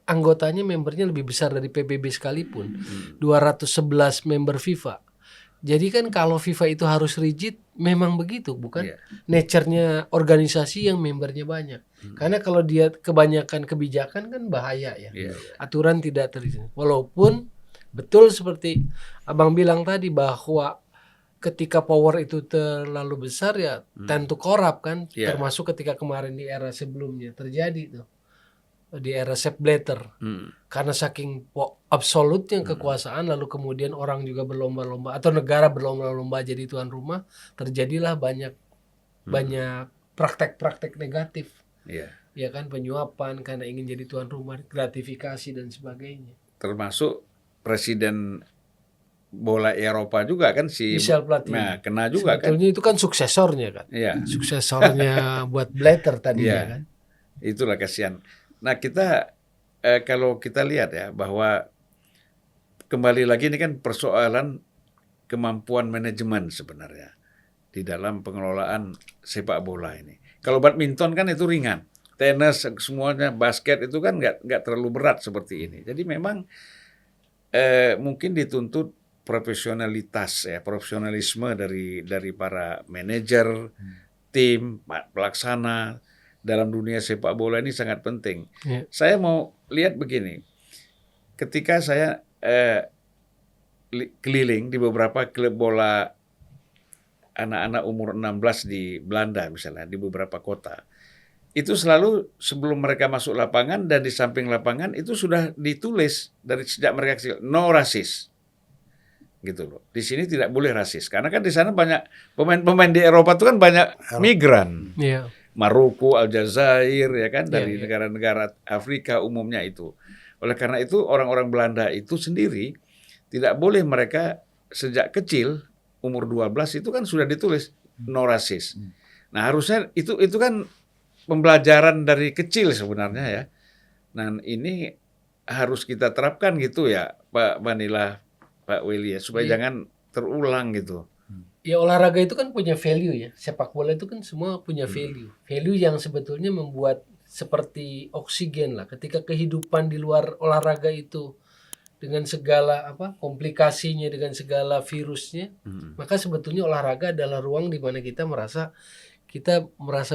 anggotanya membernya lebih besar dari PBB sekalipun. 211 member FIFA. Jadi kan kalau FIFA itu harus rigid, memang begitu, bukan? Yeah. Nature-nya organisasi yang membernya banyak. Karena kalau dia kebanyakan kebijakan kan bahaya ya. Yeah. Aturan tidak terlihat. Walaupun betul seperti Abang bilang tadi bahwa ketika power itu terlalu besar ya tend to corrupt kan. Yeah. Termasuk ketika kemarin di era sebelumnya terjadi tuh. Di era Sepp Blatter. Karena saking absolutnya kekuasaan lalu kemudian orang juga berlomba-lomba atau negara berlomba-lomba jadi tuan rumah, terjadilah banyak praktek-praktek negatif. Yeah. Ya kan, penyuapan karena ingin jadi tuan rumah, gratifikasi dan sebagainya. Termasuk presiden bola Eropa juga kan si Michel Platini. Nah, kena juga sebetulnya itu kan suksesornya kan. Iya. Suksesornya buat Blatter tadinya Iya. kan. Itulah kasihan. Nah kita kalau kita lihat ya bahwa kembali lagi ini kan persoalan kemampuan manajemen sebenarnya di dalam pengelolaan sepak bola ini. Kalau badminton kan itu ringan, tenis semuanya, basket itu kan nggak terlalu berat seperti ini. Jadi memang mungkin dituntut profesionalitas ya, profesionalisme dari para manajer, tim, pelaksana dalam dunia sepak bola ini sangat penting. Yeah. Saya mau lihat begini, ketika saya keliling di beberapa klub bola anak-anak umur 16 di Belanda misalnya, di beberapa kota, itu selalu sebelum mereka masuk lapangan dan di samping lapangan itu sudah ditulis dari sejak mereka kecil, no rasis. Gitu loh. Di sini tidak boleh rasis karena kan di sana banyak pemain-pemain di Eropa itu kan banyak migran. Iya. Maroko, Aljazair ya kan dari negara-negara Afrika umumnya itu. Oleh karena itu orang-orang Belanda itu sendiri tidak boleh mereka sejak kecil umur 12 itu kan sudah ditulis no racist. Nah, harusnya itu kan pembelajaran dari kecil sebenarnya ya. Nah, ini harus kita terapkan gitu ya, Pak Manila, Pak Willy ya, supaya jangan terulang gitu. Ya olahraga itu kan punya value ya. Sepak bola itu kan semua punya value. Value yang sebetulnya membuat seperti oksigen lah. Ketika kehidupan di luar olahraga itu dengan segala komplikasinya, dengan segala virusnya, maka sebetulnya olahraga adalah ruang di mana kita merasa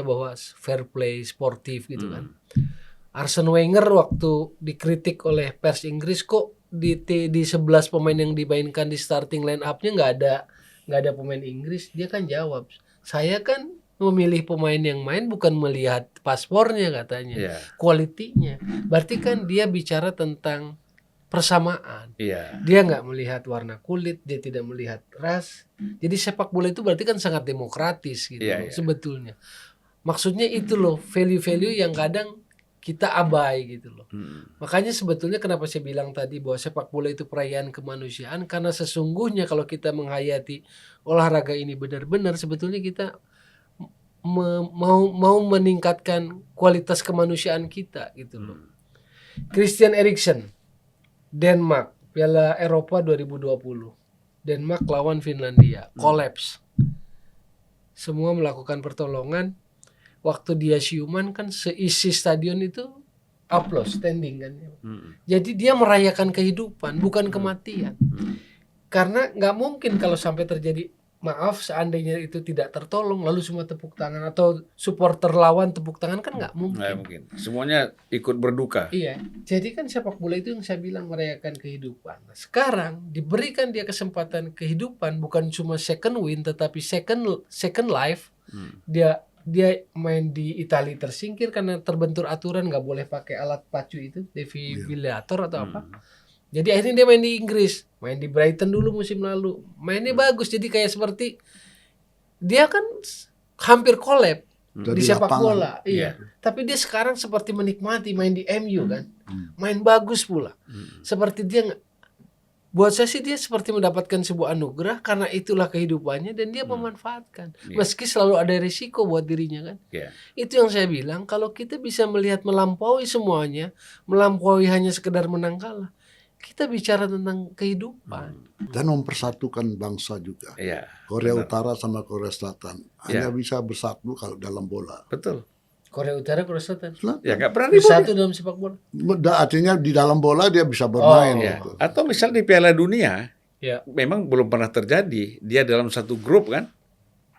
bahwa fair play, sportif gitu kan. Arsene Wenger waktu dikritik oleh pers Inggris, kok di 11 pemain yang dimainkan di starting line up-nya nggak ada pemain Inggris. Dia kan jawab, saya kan memilih pemain yang main bukan melihat paspornya katanya, kualitinya. Berarti kan dia bicara tentang persamaan. Dia nggak melihat warna kulit, dia tidak melihat ras. Jadi sepak bola itu berarti kan sangat demokratis gitu sebetulnya. Maksudnya itu loh, value-value yang kadang kita abai gitu loh. Makanya sebetulnya kenapa saya bilang tadi bahwa sepak bola itu perayaan kemanusiaan, karena sesungguhnya kalau kita menghayati olahraga ini benar-benar, sebetulnya kita mau meningkatkan kualitas kemanusiaan kita gitu loh. Christian Eriksen, Denmark, Piala Eropa 2020. Denmark lawan Finlandia, collapse. Semua melakukan pertolongan. Waktu dia siuman kan seisi stadion itu applause, standing kan. Jadi dia merayakan kehidupan, bukan kematian. Karena nggak mungkin kalau sampai terjadi, maaf, seandainya itu tidak tertolong lalu semua tepuk tangan atau supporter lawan tepuk tangan, kan nggak mungkin. Nggak mungkin. Semuanya ikut berduka. Iya. Jadi kan sepak bola itu yang saya bilang merayakan kehidupan. Nah, sekarang diberikan dia kesempatan kehidupan, bukan cuma second win tetapi second life. Dia main di Italia tersingkir karena terbentur aturan nggak boleh pakai alat pacu itu, defibrillator atau apa. Jadi akhirnya dia main di Inggris, main di Brighton dulu musim lalu, mainnya bagus. Jadi kayak seperti dia kan hampir collab di sepak bola, iya. Tapi dia sekarang seperti menikmati main di MU kan, main bagus pula. Seperti dia buat saya sih dia seperti mendapatkan sebuah anugerah karena itulah kehidupannya dan dia memanfaatkan. Meski selalu ada risiko buat dirinya kan. Itu yang saya bilang, kalau kita bisa melihat melampaui semuanya, melampaui hanya sekedar menang kalah, kita bicara tentang kehidupan. Dan mempersatukan bangsa juga. Korea Utara sama Korea Selatan hanya bisa bersatu kalau dalam bola. Betul. Korea Utara, Korea Selatan. Ya nggak pernah bersatu dalam sepak bola. Artinya di dalam bola dia bisa bermain. Gitu. Atau misal di Piala Dunia, memang belum pernah terjadi. Dia dalam satu grup kan,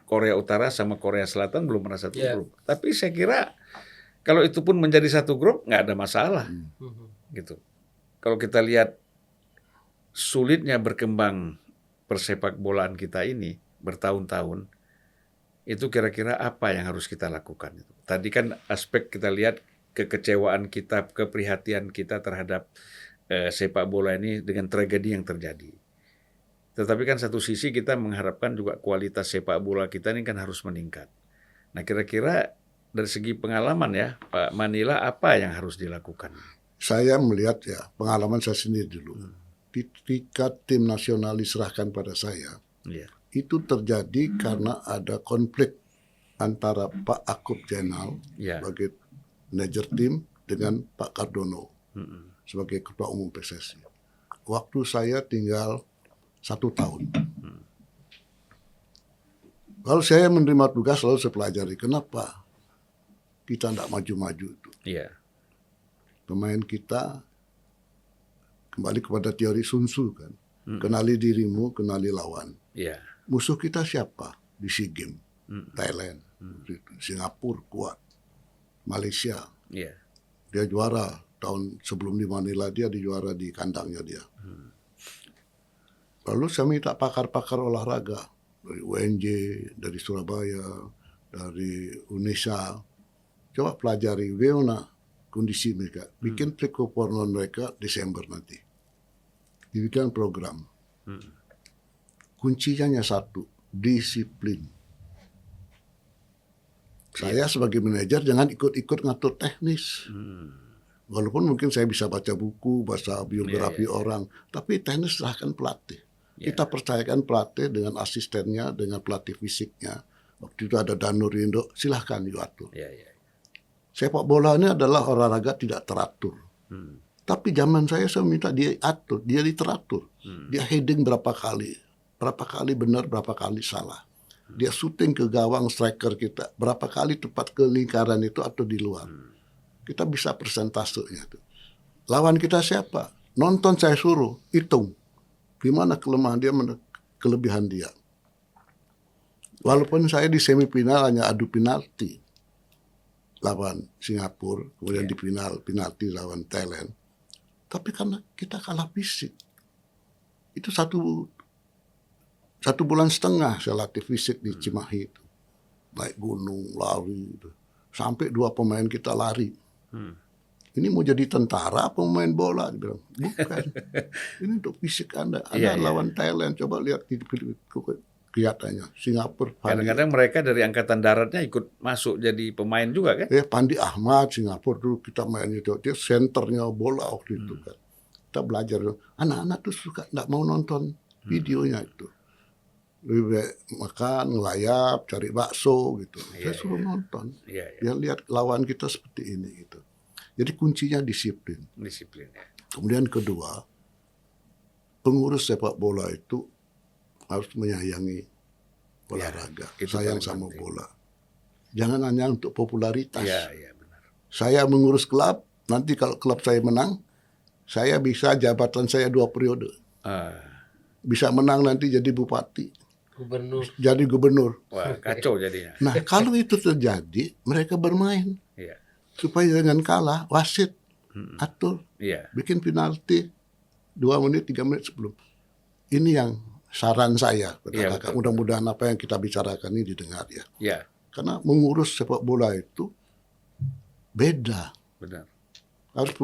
Korea Utara sama Korea Selatan belum pernah satu grup. Tapi saya kira kalau itu pun menjadi satu grup nggak ada masalah, gitu. Kalau kita lihat sulitnya berkembang persepak bolaan kita ini bertahun-tahun, itu kira-kira apa yang harus kita lakukan? Tadi kan aspek kita lihat kekecewaan kita, keprihatinan kita terhadap sepak bola ini dengan tragedi yang terjadi. Tetapi kan satu sisi kita mengharapkan juga kualitas sepak bola kita ini kan harus meningkat. Nah, kira-kira dari segi pengalaman ya, Pak Manila, apa yang harus dilakukan? Saya melihat ya, pengalaman saya sendiri dulu. Ketika tim nasional diserahkan pada saya, itu terjadi karena ada konflik antara Pak Akub Jenal sebagai manajer tim dengan Pak Cardono sebagai ketua umum PSSI. Waktu saya tinggal 1 tahun. Kalau saya menerima tugas selalu saya pelajari kenapa kita tidak maju-maju itu. Pemain kita kembali kepada teori Sun Tzu kan, kenali dirimu, kenali lawan. Musuh kita siapa? Di SEA Games, Thailand, Singapura kuat, Malaysia. Dia juara tahun sebelum di Manila, dia dijuara di kandangnya dia. Lalu saya minta pakar-pakar olahraga dari UNJ, dari Surabaya, dari UNISA, coba pelajari bagaimana kondisi mereka. Bikin trikopornon mereka Desember nanti. Dibikin program. Kuncinya hanya satu, disiplin. Saya sebagai manajer jangan ikut-ikut ngatur teknis. Walaupun mungkin saya bisa baca buku, baca biografi Iya, iya. orang, tapi tenis serahkan pelatih. Iya. Kita percayakan pelatih dengan asistennya, dengan pelatih fisiknya. Waktu itu ada Danurindo, silahkan diatur. Iya, iya. Sepak bola ini adalah olahraga tidak teratur. Hmm. Tapi zaman saya minta dia atur, dia diteratur. Hmm. Dia heading berapa kali benar, berapa kali salah. Dia syuting ke gawang striker kita, berapa kali tepat ke lingkaran itu atau di luar. Kita bisa persentasenya tuh. Lawan kita siapa? Nonton saya suruh, hitung. Gimana kelemahan dia, kelebihan dia. Walaupun saya di semifinal hanya adu penalti lawan Singapura, kemudian di final penalti lawan Thailand. Tapi karena kita kalah fisik, itu satu bulan setengah saya latih fisik di Cimahi itu, naik gunung, lari, itu. Sampai 2 pemain kita lari. Ini mau jadi tentara apa pemain bola? Dia bilang, bukan. Ini untuk fisik Anda. Anda lawan Thailand, coba lihat di kelihatannya. Singapura. Kadang-kadang mereka dari angkatan daratnya ikut masuk jadi pemain juga kan? Pandi Ahmad, Singapura dulu kita main itu. Dia senternya bola waktu itu kan. Kita belajar. Anak-anak tuh suka nggak mau nonton videonya itu. Lebih baik makan, ngelayap, cari bakso gitu. Saya suruh nonton. Dia lihat lawan kita seperti ini gitu. Jadi kuncinya disiplin. Disiplin ya. Kemudian kedua, pengurus sepak bola itu harus menyayangi olahraga, sayang sama bola. Jangan hanya untuk popularitas. Iya, benar. Saya mengurus klub, nanti kalau klub saya menang, saya bisa jabatan saya 2 periode. Bisa menang nanti jadi bupati, jadi gubernur. Wah, kacau jadinya. Nah, kalau itu terjadi, mereka bermain. Iya. Supaya jangan kalah, wasit, atur, bikin penalti 2 menit, 3 menit sebelum. Ini yang saran saya pada kakak. Mudah-mudahan apa yang kita bicarakan ini didengar ya. Iya. Karena mengurus sepak bola itu beda. Benar. Harus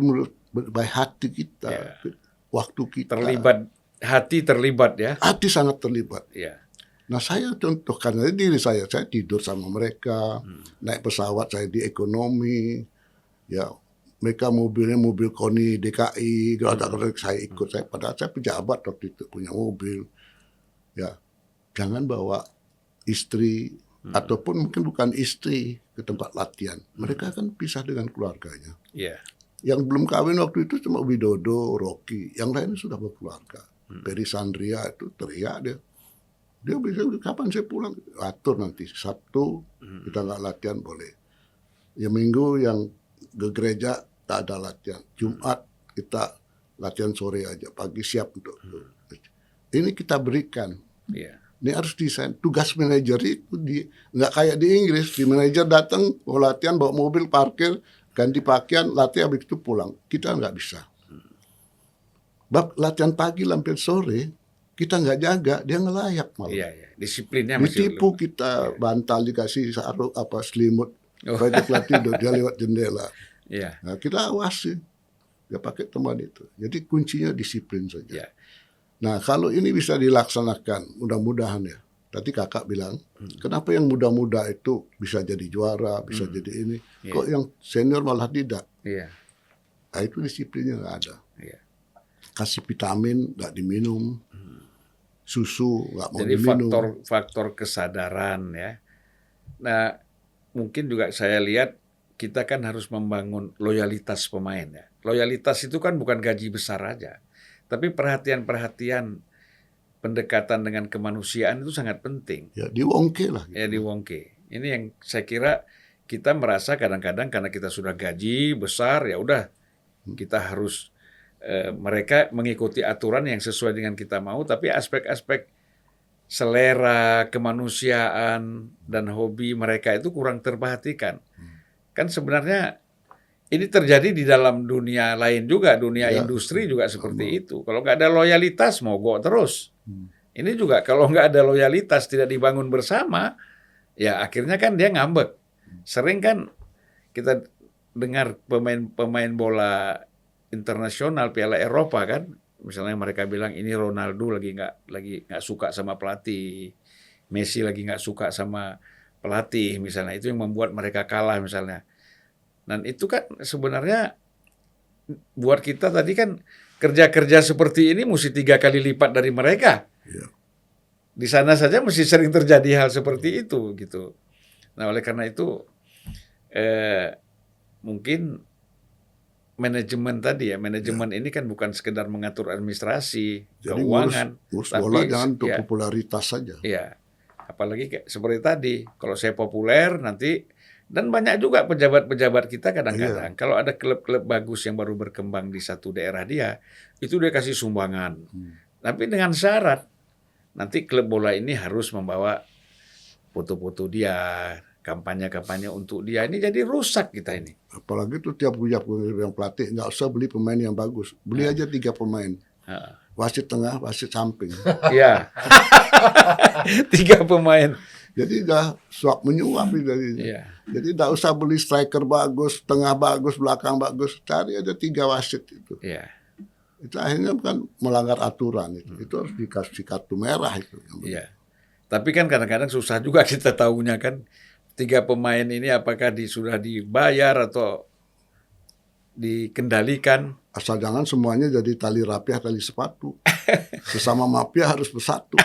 baik hati kita, waktu kita. Hati terlibat ya. Hati sangat terlibat. Iya. Nah saya contohkan aja diri saya tidur sama mereka, naik pesawat saya di ekonomi, ya mereka mobilnya mobil KONI DKI, saya ikut, padahal saya pejabat waktu itu punya mobil, ya jangan bawa istri ataupun mungkin bukan istri ke tempat latihan, mereka kan pisah dengan keluarganya. Iya. Yang belum kawin waktu itu cuma Widodo, Rocky, yang lain sudah berkeluarga. Peri Sandria itu teriak dia bisa kapan saya pulang, atur nanti Sabtu kita nggak latihan boleh, ya Minggu yang ke gereja tak ada latihan, Jumat kita latihan sore aja, pagi siap untuk ini kita berikan. Ini harus desain. Tugas manajer itu nggak kayak di Inggris, di manajer datang mau latihan bawa mobil parkir ganti pakaian latihan habis itu pulang, kita nggak bisa. Latihan pagi sampai sore kita nggak jaga, dia ngelayap malah. Iya. Disiplinnya masih ditipu belum. Kita bantal dikasih sarung selimut, supaya dia tidur, dia lewat jendela. Iya. Nah, kita awasi, dia pakai teman itu. Jadi kuncinya disiplin saja. Iya. Nah kalau ini bisa dilaksanakan, mudah-mudahan ya. Tadi kakak bilang, kenapa yang muda-muda itu bisa jadi juara, bisa jadi ini, kok yang senior malah tidak? Iya. Nah itu disiplinnya nggak ada. Iya. Kasih vitamin nggak diminum, susu nggak mau jadi diminum. faktor kesadaran ya. Nah mungkin juga saya lihat kita kan harus membangun loyalitas pemain ya. Loyalitas itu kan bukan gaji besar aja, tapi perhatian-perhatian, pendekatan dengan kemanusiaan itu sangat penting. Ya diwongke lah. Gitu. Ya diwongke. Ini yang saya kira kita merasa kadang-kadang karena kita sudah gaji besar ya udah kita harus mereka mengikuti aturan yang sesuai dengan kita mau, tapi aspek-aspek selera, kemanusiaan, dan hobi mereka itu kurang terperhatikan. Kan sebenarnya ini terjadi di dalam dunia lain juga, dunia industri juga seperti itu. Kalau nggak ada loyalitas, mogok terus. Ini juga kalau nggak ada loyalitas, tidak dibangun bersama, ya akhirnya kan dia ngambek. Sering kan kita dengar pemain bola internasional Piala Eropa kan, misalnya mereka bilang ini Ronaldo lagi nggak suka sama pelatih, Messi lagi nggak suka sama pelatih misalnya, itu yang membuat mereka kalah misalnya. Dan itu kan sebenarnya buat kita tadi kan kerja-kerja seperti ini mesti 3 kali lipat dari mereka. Ya. Di sana saja mesti sering terjadi hal seperti itu gitu. Nah, oleh karena itu mungkin manajemen tadi ya, manajemen ini kan bukan sekedar mengatur administrasi, Jadi keuangan, ngurus tapi bola jangan untuk ya, popularitas saja. ya, apalagi kayak seperti tadi, kalau saya populer nanti, dan banyak juga pejabat-pejabat kita kadang-kadang, kalau ada klub-klub bagus yang baru berkembang di satu daerah dia, itu dia kasih sumbangan. Tapi dengan syarat, nanti klub bola ini harus membawa foto-foto dia, kampanye-kampanye untuk dia. Ini jadi rusak kita ini. Apalagi tuh tiap yang pelatih nggak usah beli pemain yang bagus, beli aja 3 pemain. Wasit tengah, wasit samping. Iya. 3 pemain. Jadi udah suap menyuap dari. Iya. Jadi nggak usah beli striker bagus, tengah bagus, belakang bagus, cari aja 3 wasit itu. Iya. Itu akhirnya kan melanggar aturan itu. Itu harus dikasih kartu merah itu. Iya. Tapi kan kadang-kadang susah juga kita tahunya kan 3 pemain ini apakah sudah dibayar atau dikendalikan. Asal jangan semuanya jadi tali rapiah, tali sepatu. Sesama mafia harus bersatu.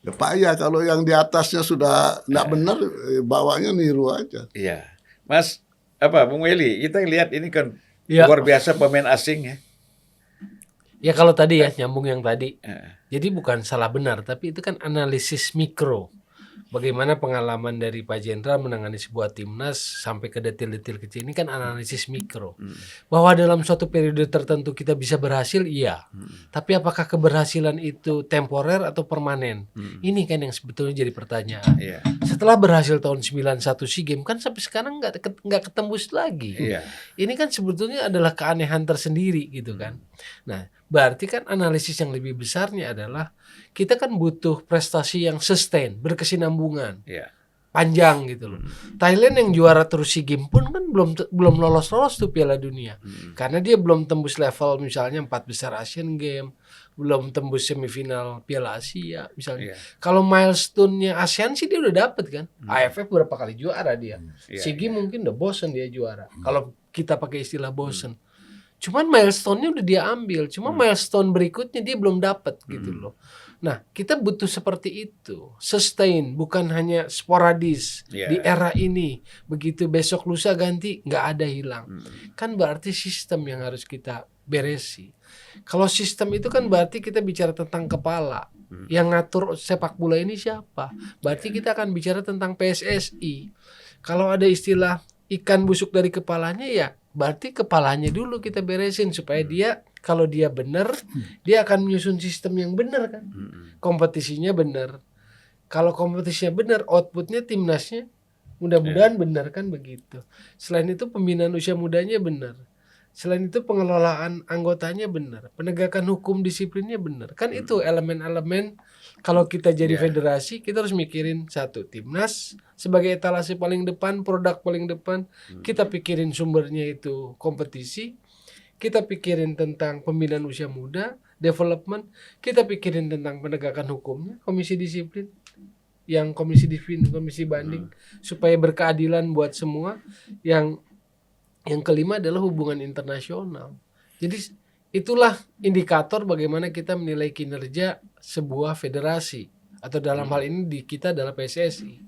Ya payah kalau yang di atasnya sudah nggak benar, bawahnya niru aja. Iya. Mas, Bung Eli, kita lihat ini kan Ya. luar biasa pemain asing ya. Ya kalau tadi ya nyambung yang tadi. Eh, Jadi bukan salah benar, tapi itu kan analisis mikro. Bagaimana pengalaman dari Pak Jenderal menangani sebuah timnas sampai ke detail-detail kecil ini kan analisis mikro. Bahwa dalam suatu periode tertentu kita bisa berhasil, iya. Tapi apakah keberhasilan itu temporer atau permanen? Ini kan yang sebetulnya jadi pertanyaan. Iya. Setelah berhasil tahun 91 SEA Games kan sampai sekarang nggak ketembus lagi. Iya. Ini kan sebetulnya adalah keanehan tersendiri gitu kan. Nah, berarti kan analisis yang lebih besarnya adalah kita kan butuh prestasi yang sustain, berkesinambungan, Iya. panjang gitu loh. Thailand yang juara terus SEA Games pun kan belum lolos tuh Piala Dunia. Karena dia belum tembus level misalnya 4 besar Asian Games, belum tembus semifinal Piala Asia misalnya. Iya. Kalau milestone-nya ASEAN sih dia udah dapet kan. AFF berapa kali juara dia. Iya, SEA Games mungkin udah bosen dia juara. Kalau kita pakai istilah bosen. Cuman milestone-nya udah dia ambil. Cuma milestone berikutnya dia belum dapat gitu loh. Nah, kita butuh seperti itu. Sustain, bukan hanya sporadis. Iya. Di era ini, begitu besok lusa ganti, nggak ada hilang. Kan berarti sistem yang harus kita beresi. Kalau sistem itu kan berarti kita bicara tentang kepala. Yang ngatur sepak bola ini siapa? Berarti kita akan bicara tentang PSSI. Kalau ada istilah ikan busuk dari kepalanya ya berarti kepalanya dulu kita beresin supaya dia kalau dia benar dia akan menyusun sistem yang benar kan. Kompetisinya benar. Kalau kompetisinya benar, outputnya timnasnya mudah-mudahan benar kan begitu. Selain itu pembinaan usia mudanya benar. Selain itu pengelolaan anggotanya benar, penegakan hukum disiplinnya benar. Kan itu elemen-elemen kalau kita jadi federasi kita harus mikirin satu timnas sebagai etalase paling depan, produk paling depan. Kita pikirin sumbernya itu kompetisi. Kita pikirin tentang pembinaan usia muda, development. Kita pikirin tentang penegakan hukumnya, komisi disiplin. Yang komisi disiplin, komisi banding supaya berkeadilan buat semua. Yang kelima adalah hubungan internasional. Jadi itulah indikator bagaimana kita menilai kinerja sebuah federasi atau dalam hal ini di kita adalah PSSI.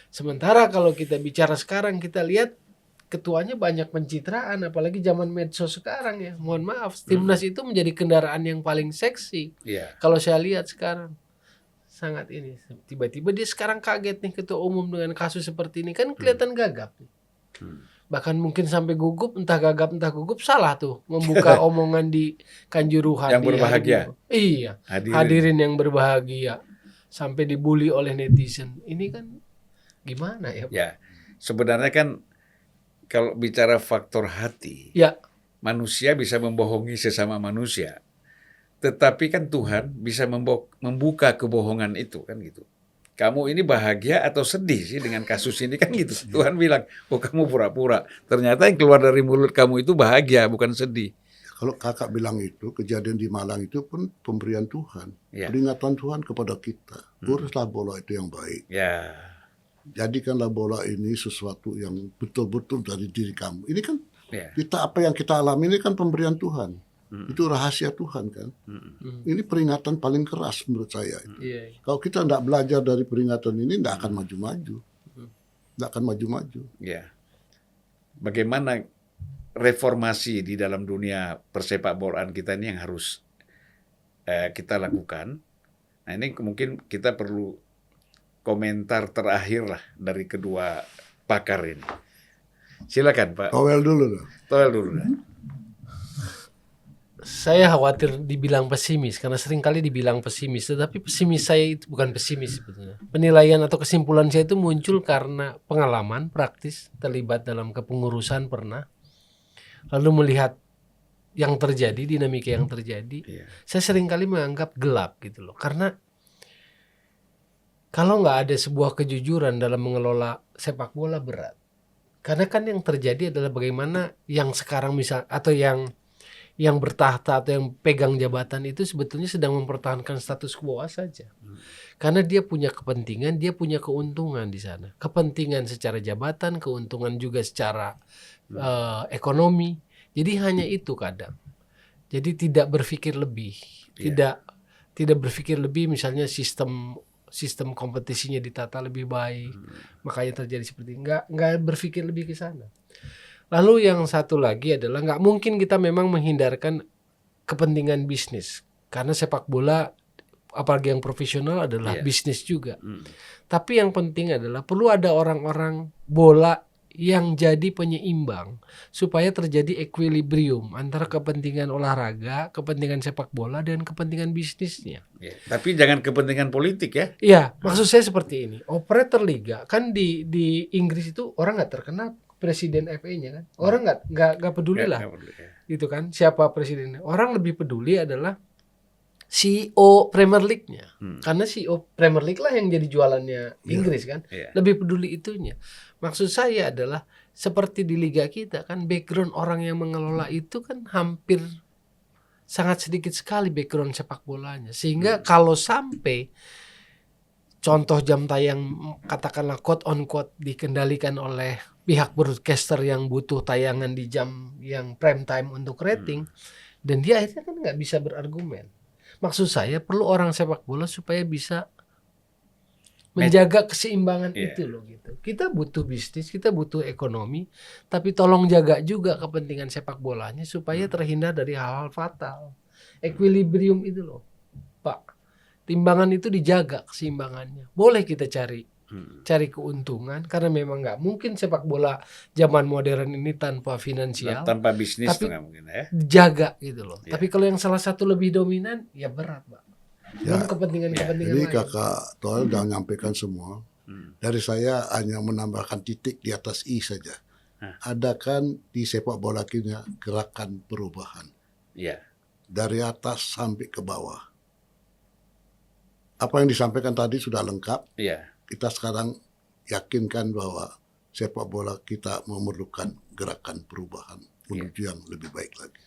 Sementara kalau kita bicara sekarang kita lihat ketuanya banyak pencitraan apalagi zaman medsos sekarang ya. Mohon maaf, timnas itu menjadi kendaraan yang paling seksi. Iya. Kalau saya lihat sekarang sangat ini tiba-tiba dia sekarang kaget nih ketua umum dengan kasus seperti ini kan kelihatan gagap nih. Bahkan mungkin sampai gugup, entah gagap entah gugup, salah tuh membuka omongan di Kanjuruhan. Yang berbahagia. Iya, hadirin yang berbahagia. Sampai dibully oleh netizen. Ini kan gimana ya Pak? Ya, sebenarnya kan kalau bicara faktor hati, Ya, manusia bisa membohongi sesama manusia. Tetapi kan Tuhan bisa membuka kebohongan itu kan gitu. Kamu ini bahagia atau sedih sih dengan kasus ini kan gitu. Tuhan bilang, oh kamu pura-pura. Ternyata yang keluar dari mulut kamu itu bahagia, bukan sedih. Kalau kakak bilang itu, kejadian di Malang itu pun pemberian Tuhan. Ya. Peringatan Tuhan kepada kita. Uruslah bola itu yang baik. Ya, Jadikanlah bola ini sesuatu yang betul-betul dari diri kamu. Ini kan Ya. Kita apa yang kita alami ini kan pemberian Tuhan. Itu rahasia Tuhan kan. Ini peringatan paling keras menurut saya. Iya. Kalau kita tidak belajar dari peringatan ini, tidak akan maju-maju. Tidak akan maju-maju. Ya. Bagaimana reformasi di dalam dunia persepak bolaan kita ini yang harus kita lakukan. Nah, ini mungkin kita perlu komentar terakhir lah dari kedua pakar ini. Silakan Pak. Towel dulu loh. Toel dulu. Saya khawatir dibilang pesimis karena seringkali dibilang pesimis, tetapi pesimis saya itu bukan pesimis sebetulnya. Penilaian atau kesimpulan saya itu muncul karena pengalaman praktis, terlibat dalam kepengurusan pernah, lalu melihat yang terjadi, dinamika yang terjadi. Iya. Saya seringkali menganggap gelap gitu loh, karena kalau nggak ada sebuah kejujuran dalam mengelola sepak bola berat. Karena kan yang terjadi adalah bagaimana yang sekarang misal atau yang bertahta atau yang pegang jabatan itu sebetulnya sedang mempertahankan status quo saja. Karena dia punya kepentingan, dia punya keuntungan di sana. Kepentingan secara jabatan, keuntungan juga secara ekonomi. Jadi hanya itu kadang. Jadi tidak berpikir lebih, tidak berpikir lebih, misalnya sistem kompetisinya ditata lebih baik, makanya terjadi seperti nggak berpikir lebih ke sana. Lalu yang satu lagi adalah nggak mungkin kita memang menghindarkan kepentingan bisnis, karena sepak bola apalagi yang profesional adalah bisnis juga. Tapi yang penting adalah perlu ada orang-orang bola yang jadi penyeimbang supaya terjadi equilibrium antara kepentingan olahraga, kepentingan sepak bola dan kepentingan bisnisnya. Ya. Tapi jangan kepentingan politik ya. Iya, maksud saya seperti ini. Operator liga kan di Inggris itu orang nggak terkenal presiden FA-nya kan. Orang nggak peduli lah. Nggak peduli, ya. Gitu kan. Siapa presidennya? Orang lebih peduli adalah CEO Premier League-nya. Karena CEO Premier League lah yang jadi jualannya Inggris kan. Iya. Lebih peduli itunya. Maksud saya adalah seperti di liga kita kan, background orang yang mengelola itu kan hampir sangat sedikit sekali background sepak bolanya. Sehingga kalau sampai contoh jam tayang katakanlah quote on quote dikendalikan oleh pihak broadcaster yang butuh tayangan di jam yang prime time untuk rating, dan dia akhirnya kan nggak bisa berargumen. Maksud saya perlu orang sepak bola supaya bisa menjaga keseimbangan itu loh gitu. Kita butuh bisnis, kita butuh ekonomi, tapi tolong jaga juga kepentingan sepak bolanya supaya terhindar dari hal-hal fatal. Equilibrium itu loh, Pak. Timbangan itu dijaga keseimbangannya. Boleh kita cari keuntungan karena memang nggak mungkin sepak bola zaman modern ini tanpa finansial, Tanpa bisnis tapi tuh nggak mungkin ya. jaga gitu loh. Ya. Tapi kalau yang salah satu lebih dominan, ya berat, Pak. Ya, Kepentingan-kepentingan Jadi lain. Kakak Toel sudah menyampaikan semua. Dari saya hanya menambahkan titik di atas I saja. Adakan di sepak bola kita gerakan perubahan. Iya. Dari atas sampai ke bawah. Apa yang disampaikan tadi sudah lengkap. Iya. Kita sekarang yakinkan bahwa sepak bola kita memerlukan gerakan perubahan menuju yang lebih baik lagi.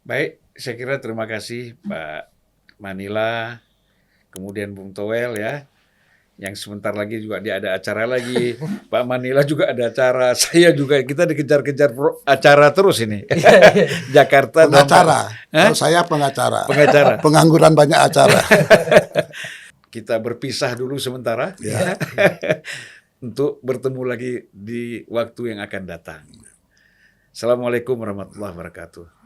Baik, saya kira terima kasih Pak Manila, kemudian Bung Toel ya, yang sebentar lagi juga dia ada acara lagi. Pak Manila juga ada acara, saya juga, kita dikejar-kejar acara terus ini. Jakarta. Pengacara, kalau saya pengacara. Pengacara. Pengangguran banyak acara. Kita berpisah dulu sementara Ya. untuk bertemu lagi di waktu yang akan datang. Assalamualaikum warahmatullahi wabarakatuh.